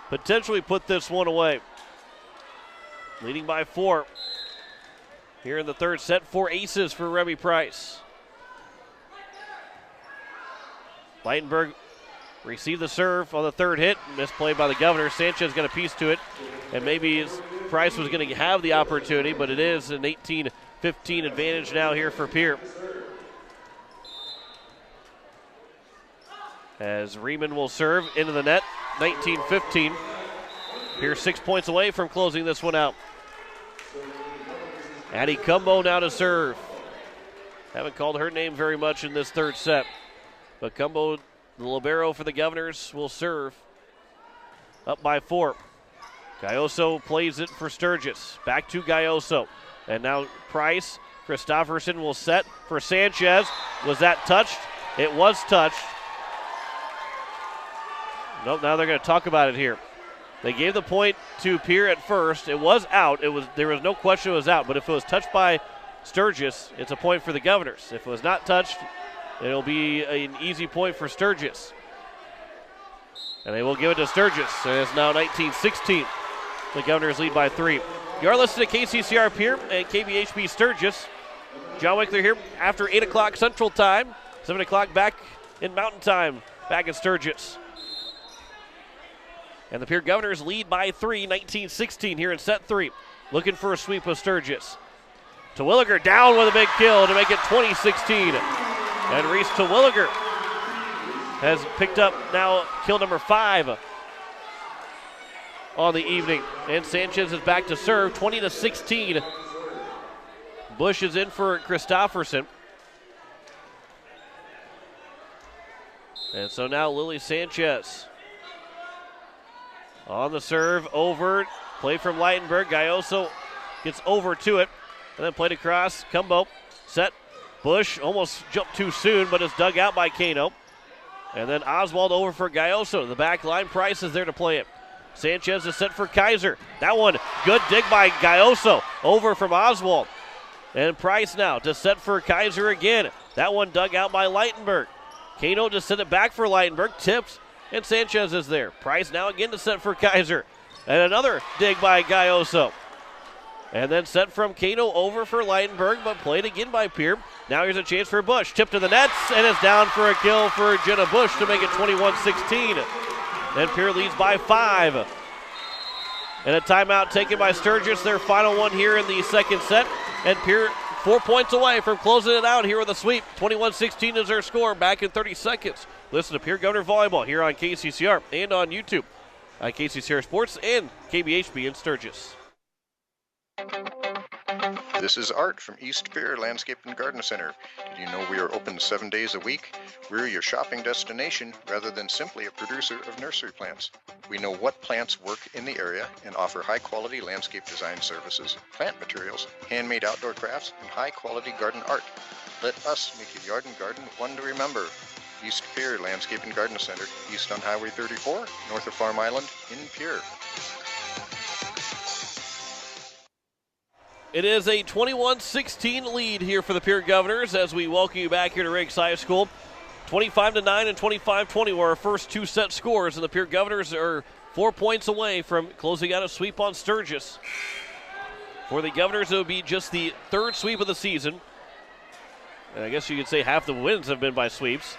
potentially put this one away. Leading by 4. Here in the third set, 4 aces for Remy Price. Leitenberg received the serve on the third hit, misplayed by the Governor. Sanchez got a piece to it, and maybe Price was going to have the opportunity, but it is an 18-15 advantage now here for Pierre. As Riemann will serve into the net, 19-15. Pierre 6 points away from closing this one out. Addie Cumbo now to serve. Haven't called her name very much in this third set, but Cumbo, the libero for the Governors, will serve. Up by 4. Gayoso plays it for Sturgis. Back to Gayoso. And now Price. Christofferson will set for Sanchez. Was that touched? It was touched. Nope, now they're going to talk about it here. They gave the point to Pierre at first. It was out. There was no question it was out, but if it was touched by Sturgis, it's a point for the Governors. If it was not touched, it'll be an easy point for Sturgis. And they will give it to Sturgis. And it's now 19-16. The Governors lead by 3. You are listening to KCCR Pierre and KBHB Sturgis. John Wickler here after 8 o'clock Central Time. 7 o'clock back in Mountain Time, back at Sturgis. And the Pierre Governors lead by 3, 19-16 here in set 3. Looking for a sweep of Sturgis. Terwilliger down with a big kill to make it 20-16. And Reese Terwilliger has picked up now kill number 5 on the evening. And Sanchez is back to serve, 20-16. Bush is in for Christofferson. And so now Lily Sanchez on the serve, over, play from Leitenberg. Gayoso gets over to it, and then played across. Cumbo, set. Bush almost jumped too soon, but is dug out by Kano. And then Oswald over for Gayoso. The back line, Price is there to play it. Sanchez is set for Kaiser. That one, good dig by Gayoso, over from Oswald. And Price now to set for Kaiser again. That one dug out by Leitenberg. Kano just sent it back for Leitenberg, tips, and Sanchez is there. Price now again to set for Kaiser. And another dig by Gayoso. And then set from Kano over for Leitenberg, but played again by Pierre. Now here's a chance for Bush. Tip to the nets, and it's down for a kill for Jenna Bush to make it 21-16. And Pierre leads by 5. And a timeout taken by Sturgis, their final one here in the second set. And Pierre 4 points away from closing it out here with a sweep. 21-16 is their score back in 30 seconds. Listen to Pierre Governor Volleyball here on KCCR and on YouTube on KCCR Sports and KBHB in Sturgis. This is Art from East Pierre Landscape and Garden Center. Did you know we are open 7 days a week? We're your shopping destination rather than simply a producer of nursery plants. We know what plants work in the area and offer high-quality landscape design services, plant materials, handmade outdoor crafts, and high-quality garden art. Let us make your yard and garden one to remember. East Pierre Landscape and Garden Center, east on Highway 34, north of Farm Island in Pierre. It is a 21-16 lead here for the Pierre Governors as we welcome you back here to Riggs High School. 25-9 and 25-20 were our first 2 set scores, and the Pierre Governors are 4 points away from closing out a sweep on Sturgis. For the Governors, it would be just the 3rd sweep of the season. And I guess you could say half the wins have been by sweeps.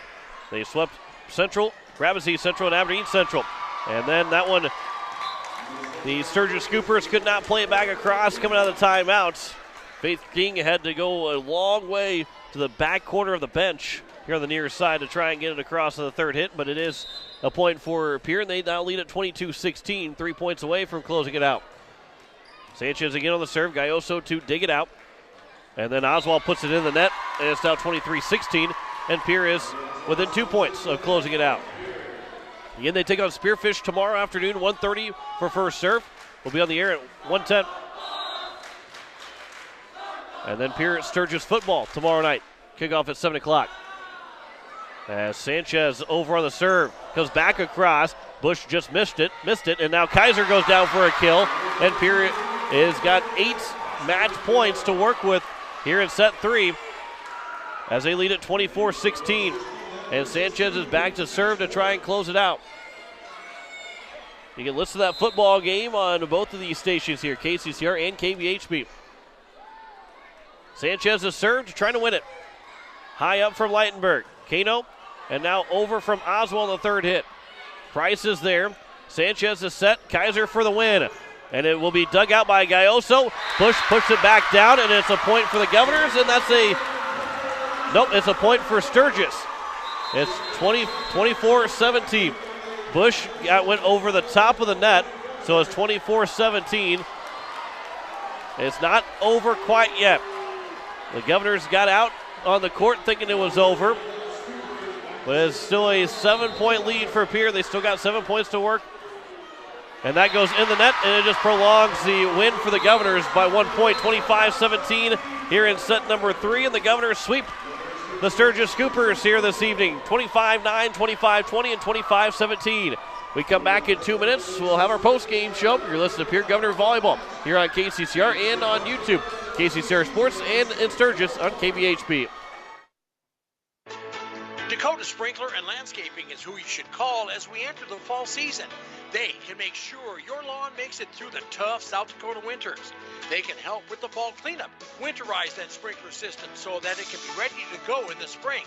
They swept Central, Gramercy Central, and Aberdeen Central. And then that one, the Sturgis Scoopers could not play it back across coming out of the timeouts. Faith King had to go a long way to the back corner of the bench here on the near side to try and get it across on the 3rd hit, but it is a point for Pierre, and they now lead at 22-16, 3 points away from closing it out. Sanchez again on the serve, Gayoso to dig it out, and then Oswald puts it in the net, and it's now 23-16, and Pierre is within 2 points of closing it out. Again, they take on Spearfish tomorrow afternoon, 1:30 for first serve. We'll be on the air at 1:10. And then Pierre at Sturgis football tomorrow night. Kickoff at 7 o'clock. As Sanchez over on the serve, comes back across. Bush just missed it, and now Kaiser goes down for a kill. And Pierre has got 8 match points to work with here in set 3 as they lead at 24-16. And Sanchez is back to serve to try and close it out. You can listen to that football game on both of these stations here, KCCR and KBHB. Sanchez is served, trying to win it. High up from Leitenberg. Kano, and now over from Oswald on the 3rd hit. Price is there. Sanchez is set. Kaiser for the win. And it will be dug out by Gayoso. Bush pushes it back down, and it's a point for the Governors, and that's it's a point for Sturgis. It's 24-17. Bush went over the top of the net, so it's 24-17. It's not over quite yet. The Governors got out on the court thinking it was over, but it's still a 7-point lead for Pierre. They still got 7 points to work, and that goes in the net, and it just prolongs the win for the Governors by 1 point, 25-17 here in set number 3, and the Governors sweep the Sturgis Scoopers here this evening, 25-9, 25-20, and 25-17. We come back in 2 minutes. We'll have our post-game show. You're listening to Pierre Governor Volleyball here on KCCR and on YouTube. KCCR Sports and in Sturgis on KBHP. Dakota Sprinkler and Landscaping is who you should call as we enter the fall season. They can make sure your lawn makes it through the tough South Dakota winters. They can help with the fall cleanup, winterize that sprinkler system so that it can be ready to go in the spring.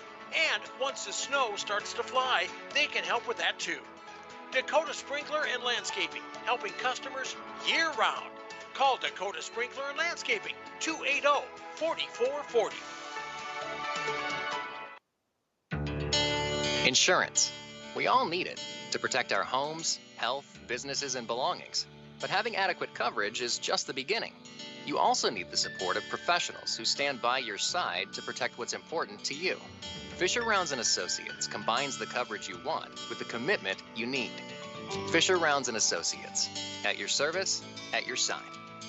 And once the snow starts to fly, they can help with that too. Dakota Sprinkler and Landscaping, helping customers year-round. Call Dakota Sprinkler and Landscaping, 280-4440. Insurance. We all need it to protect our homes, health, businesses, and belongings. But having adequate coverage is just the beginning. You also need the support of professionals who stand by your side to protect what's important to you. Fisher Rounds & Associates combines the coverage you want with the commitment you need. Fisher Rounds & Associates, at your service, at your side,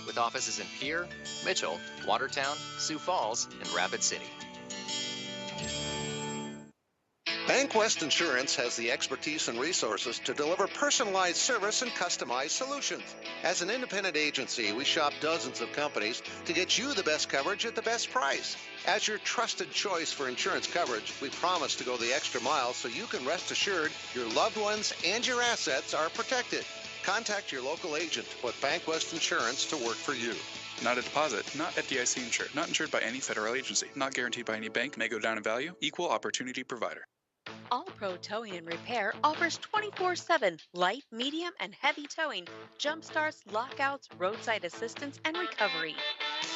with offices in Pierre, Mitchell, Watertown, Sioux Falls, and Rapid City. Bank West Insurance has the expertise and resources to deliver personalized service and customized solutions. As an independent agency, we shop dozens of companies to get you the best coverage at the best price. As your trusted choice for insurance coverage, we promise to go the extra mile so you can rest assured your loved ones and your assets are protected. Contact your local agent to put Bank West Insurance to work for you. Not a deposit, not FDIC insured, not insured by any federal agency, not guaranteed by any bank, may go down in value, equal opportunity provider. All Pro Towing and Repair offers 24/7 light, medium, and heavy towing, jump starts, lockouts, roadside assistance, and recovery.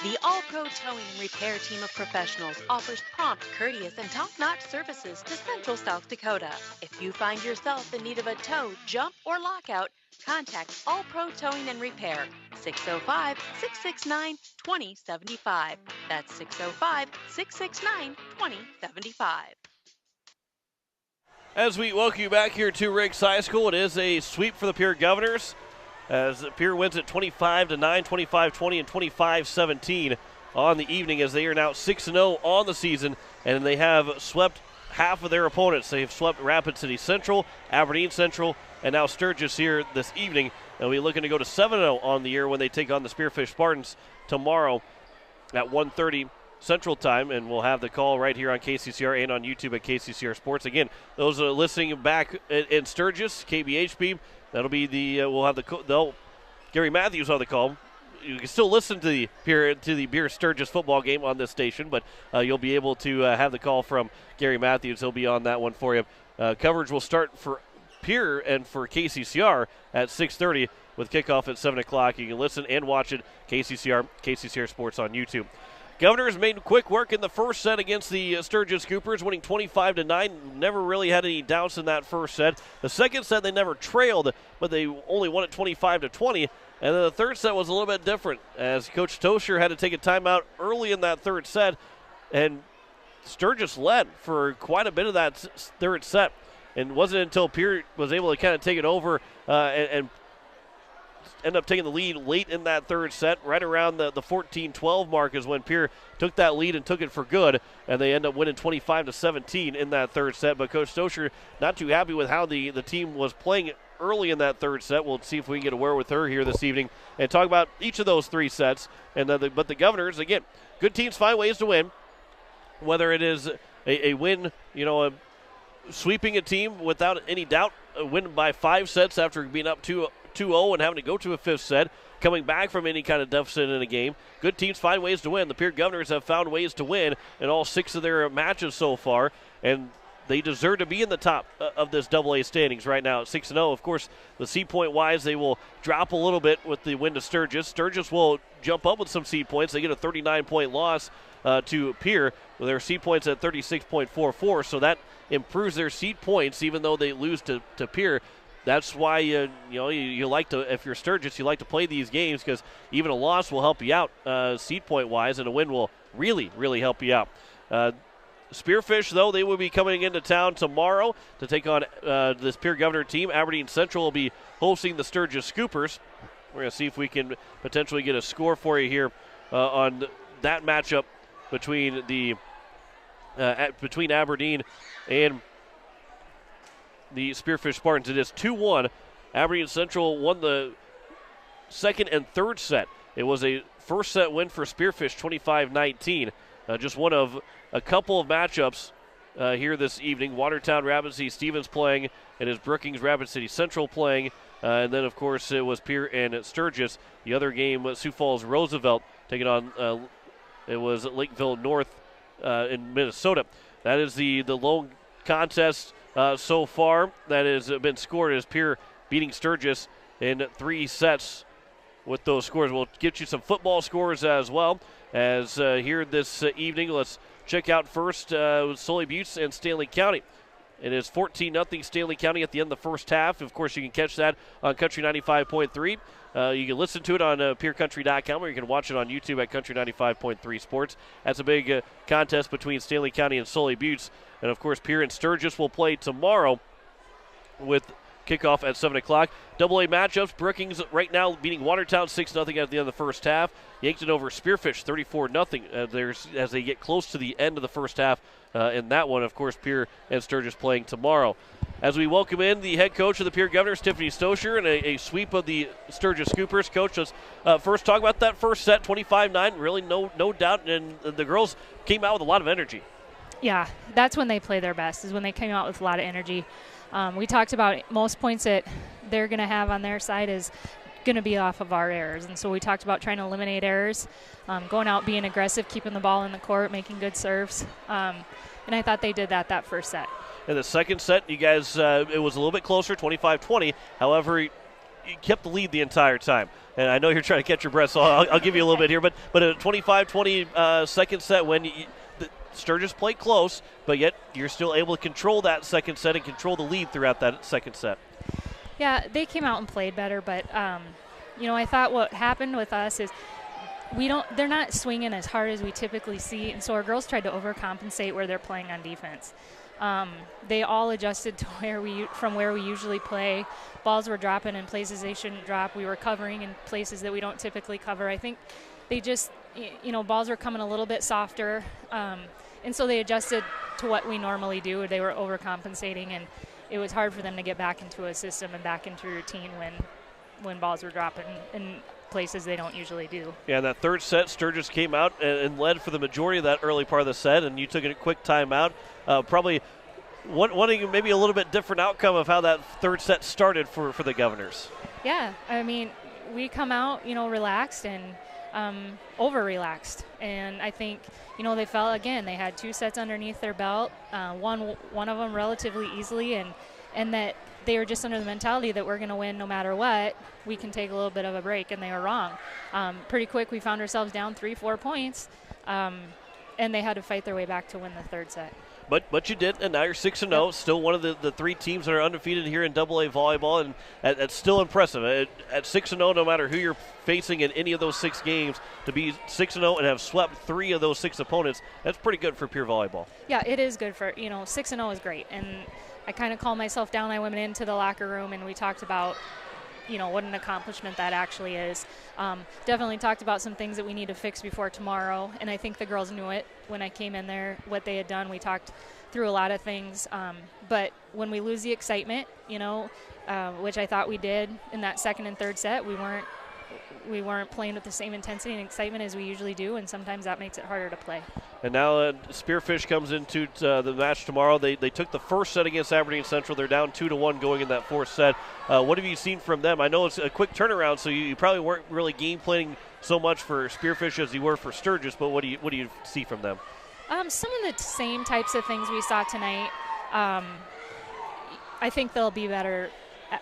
The All Pro Towing and Repair team of professionals offers prompt, courteous, and top-notch services to Central South Dakota. If you find yourself in need of a tow, jump, or lockout, contact All Pro Towing and Repair, 605-669-2075. That's 605-669-2075. As we welcome you back here to Riggs High School, it is a sweep for the Pierre Governors as Pierre wins it 25-9, 25-20, and 25-17 on the evening as they are now 6-0 on the season, and they have swept half of their opponents. They have swept Rapid City Central, Aberdeen Central, and now Sturgis here this evening. And we're looking to go to 7-0 on the year when they take on the Spearfish Spartans tomorrow at 1:30 Central Time, and we'll have the call right here on KCCR and on YouTube at KCCR Sports. Again, those are listening back in Sturgis, KBHP. That'll be the we'll have the Gary Matthews on the call. You can still listen to the Pierre Sturgis football game on this station, but you'll be able to have the call from Gary Matthews. He'll be on that one for you. Coverage will start for Pierre and for KCCR at 6:30 with kickoff at 7 o'clock. You can listen and watch it KCCR Sports on YouTube. Governors made quick work in the first set against the Sturgis Scoopers, winning 25-9. Never really had any doubts in that first set. The second set they never trailed, but they only won it 25-20. And then the third set was a little bit different, as Coach Toscher had to take a timeout early in that third set, and Sturgis led for quite a bit of that third set. And it wasn't until Pierre was able to kind of take it over and end up taking the lead late in that third set. Right around the 14-12 mark is when Pierre took that lead and took it for good, and they end up winning 25-17 in that third set. But Coach Stoscher not too happy with how the team was playing early in that third set. We'll see if we can get a word with her here this evening and talk about each of those three sets. But the Governors, again, good teams find ways to win, whether it is a win, sweeping a team without any doubt, a win by 5 sets after being up 2-0 and having to go to a 5th set, coming back from any kind of deficit in a game. Good teams find ways to win. The Pierre Governors have found ways to win in all 6 of their matches so far, and they deserve to be in the top of this AA standings right now at 6-0. Of course, the seed point-wise, they will drop a little bit with the win to Sturgis. Sturgis will jump up with some seed points. They get a 39-point loss to Pierre with their seed points at 36.44, so that improves their seed points even though they lose to Pierre. That's why you like to, if you're Sturgis, you like to play these games because even a loss will help you out seed point-wise, and a win will really, really help you out. Spearfish, though, they will be coming into town tomorrow to take on this Pierre Governor team. Aberdeen Central will be hosting the Sturgis Scoopers. We're going to see if we can potentially get a score for you here on that matchup between between Aberdeen and the Spearfish Spartans. It is 2-1 Aberdeen Central won the second and third set. It was a first set win for Spearfish, 25-19. Just one of a couple of matchups here this evening. Watertown Rapid City Stevens playing, and is Brookings Rapid City Central playing. And then, of course, it was Pierre and Sturgis. The other game was Sioux Falls Roosevelt taking on, it was Lakeville North in Minnesota. That is the lone contest so far that has been scored as Pierre beating Sturgis in 3 sets with those scores. We'll get you some football scores as well as here this evening. Let's check out first Sully Buttes and Stanley County. It is 14-0 Stanley County at the end of the first half. Of course, you can catch that on Country 95.3. You can listen to it on peercountry.com, or you can watch it on YouTube at Country 95.3 Sports. That's a big contest between Stanley County and Sully Buttes. And, of course, Pierre and Sturgis will play tomorrow with kickoff at 7 o'clock. AA matchups, Brookings right now beating Watertown 6-0 at the end of the first half. Yankton over Spearfish 34-0 as they get close to the end of the first half in that one. Of course, Pierre and Sturgis playing tomorrow. As we welcome in the head coach of the Pierre Governors, Tiffany Stosher, and a sweep of the Sturgis Scoopers. Coach, let's first talk about that first set, 25-9. Really no doubt, and the girls came out with a lot of energy. Yeah, that's when they play their best, is when they came out with a lot of energy. We talked about most points that they're going to have on their side is going to be off of our errors. And so we talked about trying to eliminate errors, going out, being aggressive, keeping the ball in the court, making good serves. And I thought they did that first set. In the second set, you guys, it was a little bit closer, 25-20. However, you kept the lead the entire time. And I know you're trying to catch your breath, so I'll give you a little bit here. But a 25-20 second set when Sturgis played close, but yet you're still able to control that second set and control the lead throughout that second set. Yeah, they came out and played better, but I thought what happened with us is they're not swinging as hard as we typically see, and so our girls tried to overcompensate where they're playing on defense. They all adjusted to from where we usually play. Balls were dropping in places they shouldn't drop. We were covering in places that we don't typically cover. I think they just, balls were coming a little bit softer, and so they adjusted to what we normally do. They were overcompensating, and it was hard for them to get back into a system and back into routine when balls were dropping in places they don't usually do. Yeah, in that third set, Sturgis came out and led for the majority of that early part of the set, and you took a quick timeout. Probably wanting maybe a little bit different outcome of how that third set started for the Governors. Yeah, I mean, we come out, relaxed and over-relaxed. And I think, they felt, again, they had 2 sets underneath their belt, one of them relatively easily, and that they were just under the mentality that we're going to win no matter what. We can take a little bit of a break, and they were wrong. Pretty quick, we found ourselves down 3-4 points, and they had to fight their way back to win the third set. But you did, and now you're 6-0. Yep. Still one of the 3 teams that are undefeated here in AA volleyball, and that's still impressive. At 6-0, no matter who you're facing in any of those 6 games, to be 6-0 and have swept 3 of those 6 opponents, that's pretty good for Pierre volleyball. Yeah, it is good for 6-0 is great, and I kind of calmed myself down. I went into the locker room and we talked about what an accomplishment that actually is. Definitely talked about some things that we need to fix before tomorrow, and I think the girls knew it when I came in there, what they had done. We talked through a lot of things, but when we lose the excitement, which I thought we did in that second and third set, we weren't playing with the same intensity and excitement as we usually do, and sometimes that makes it harder to play. And now Spearfish comes into the match tomorrow. They took the first set against Aberdeen Central. They're down 2-1 going in that fourth set. What have you seen from them? I know it's a quick turnaround, so you probably weren't really game planning so much for Spearfish as you were for Sturgis, but what do you see from them? Some of the same types of things we saw tonight. I think they'll be better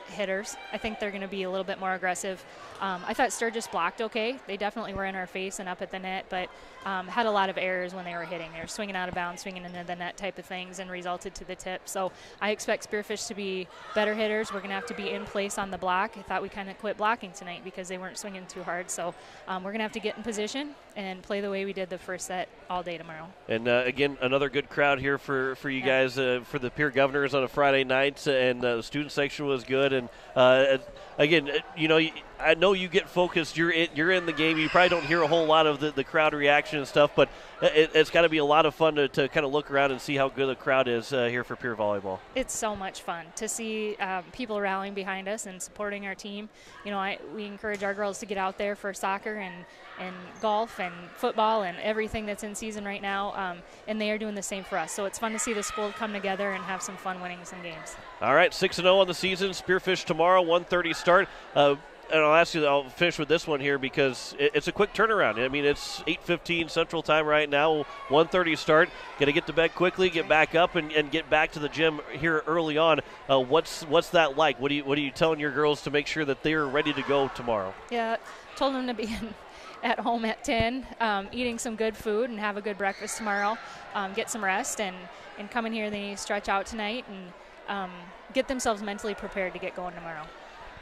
hitters. I think they're going to be a little bit more aggressive. I thought Sturgis blocked okay. They definitely were in our face and up at the net, but had a lot of errors when they were hitting. They were swinging out of bounds, swinging into the net type of things, and resulted to the tip. So I expect Spearfish to be better hitters. We're going to have to be in place on the block. I thought we kind of quit blocking tonight because they weren't swinging too hard. So we're going to have to get in position and play the way we did the first set all day tomorrow. And again, another good crowd here for you guys, for the Pierre Governors on a Friday night, and the student section was good. And again, I know you get focused. You're in the game. You probably don't hear a whole lot of the crowd reaction and stuff, but it's got to be a lot of fun to kind of look around and see how good the crowd is here for Pierre Volleyball. It's so much fun to see people rallying behind us and supporting our team. You know, we encourage our girls to get out there for soccer and golf and football and everything that's in season right now, and they are doing the same for us. So it's fun to see the school come together and have some fun winning some games. All right, 6-0 on the season. Spearfish tomorrow, 1:30 start. And I'll finish with this one here because it's a quick turnaround. I mean, it's 8:15 Central Time right now, 1:30 start. Got to get to bed quickly, get back up, and get back to the gym here early on. What's that like? What are you telling your girls to make sure that they're ready to go tomorrow? Yeah, told them to be at home at 10, eating some good food and have a good breakfast tomorrow. Get some rest and come in here. They need to stretch out tonight and get themselves mentally prepared to get going tomorrow.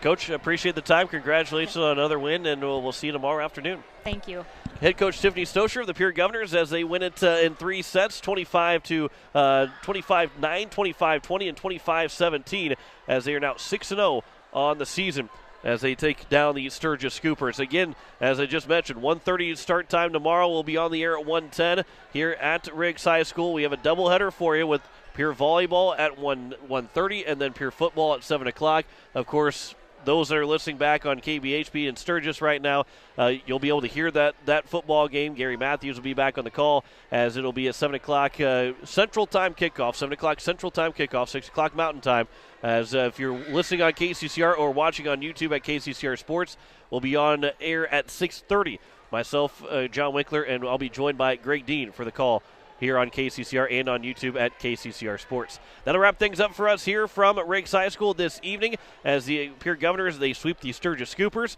Coach, appreciate the time. Congratulations on another win, and we'll see you tomorrow afternoon. Thank you. Head coach Tiffany Stosher of the Pierre Governors as they win it in 3 sets, 25-9, 25-20, and 25-17, as they are now 6-0 on the season as they take down the Sturgis Scoopers. Again, as I just mentioned, 1:30 start time tomorrow. We'll be on the air at 1:10 here at Riggs High School. We have a doubleheader for you with Pierre Volleyball at 1:30 and then Pierre Football at 7 o'clock. Of course, those that are listening back on KBHB in Sturgis right now, you'll be able to hear that football game. Gary Matthews will be back on the call as it'll be at 7 o'clock Central Time kickoff, 7 o'clock Central Time kickoff, 6 o'clock Mountain Time. As if you're listening on KCCR or watching on YouTube at KCCR Sports, we'll be on air at 6:30. Myself, John Winkler, and I'll be joined by Greg Dean for the call here on KCCR and on YouTube at KCCR Sports. That'll wrap things up for us here from Riggs High School this evening as the Pierre Governors, they sweep the Sturgis Scoopers.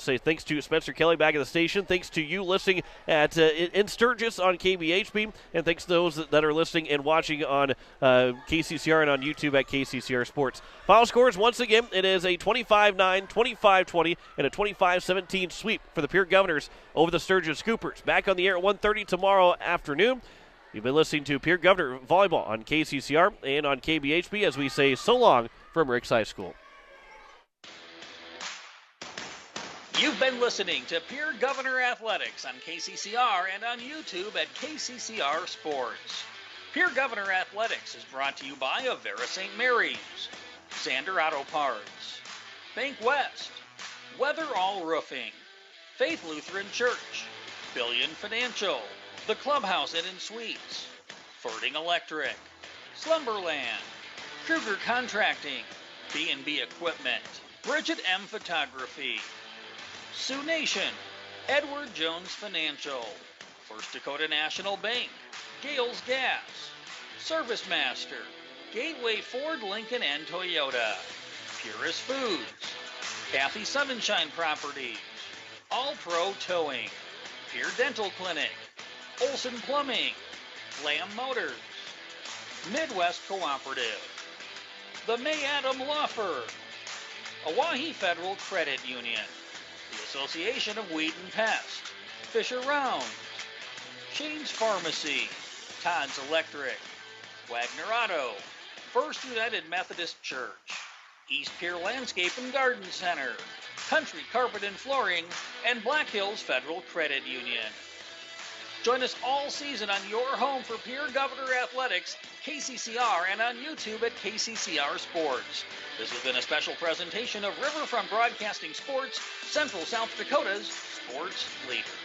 Say thanks to Spencer Kelly back at the station. Thanks to you listening at in Sturgis on KBHB, and thanks to those that are listening and watching on KCCR and on YouTube at KCCR Sports. Final scores, once again, it is a 25-9, 25-20, and a 25-17 sweep for the Pierre Governors over the Sturgis Scoopers. Back on the air at 1:30 tomorrow afternoon. You've been listening to Pierre Governor Volleyball on KCCR and on KBHB as we say so long from Riggs High School. You've been listening to Pierre Governor Athletics on KCCR and on YouTube at KCCR Sports. Pierre Governor Athletics is brought to you by Avera St. Mary's, Sander Auto Parts, Bank West, Weatherall Roofing, Faith Lutheran Church, Billion Financial, The Clubhouse Inn and Suites, Fording Electric, Slumberland, Kruger Contracting, B&B Equipment, Bridget M Photography, Sioux Nation, Edward Jones Financial, First Dakota National Bank, Gales Gas, Service Master, Gateway Ford, Lincoln, and Toyota, Purist Foods, Kathy Sunshine Properties, All Pro Towing, Pierre Dental Clinic, Olson Plumbing, Lamb Motors, Midwest Cooperative, the May Adam Law Firm, Oahe Federal Credit Union, the Association of Weed and Pest, Fisher Rounds, Shane's Pharmacy, Todd's Electric, Wagner Auto, First United Methodist Church, East Pier Landscape and Garden Center, Country Carpet and Flooring, and Black Hills Federal Credit Union. Join us all season on your home for Pierre Governor Athletics, KCCR, and on YouTube at KCCR Sports. This has been a special presentation of Riverfront Broadcasting Sports, Central South Dakota's sports leader.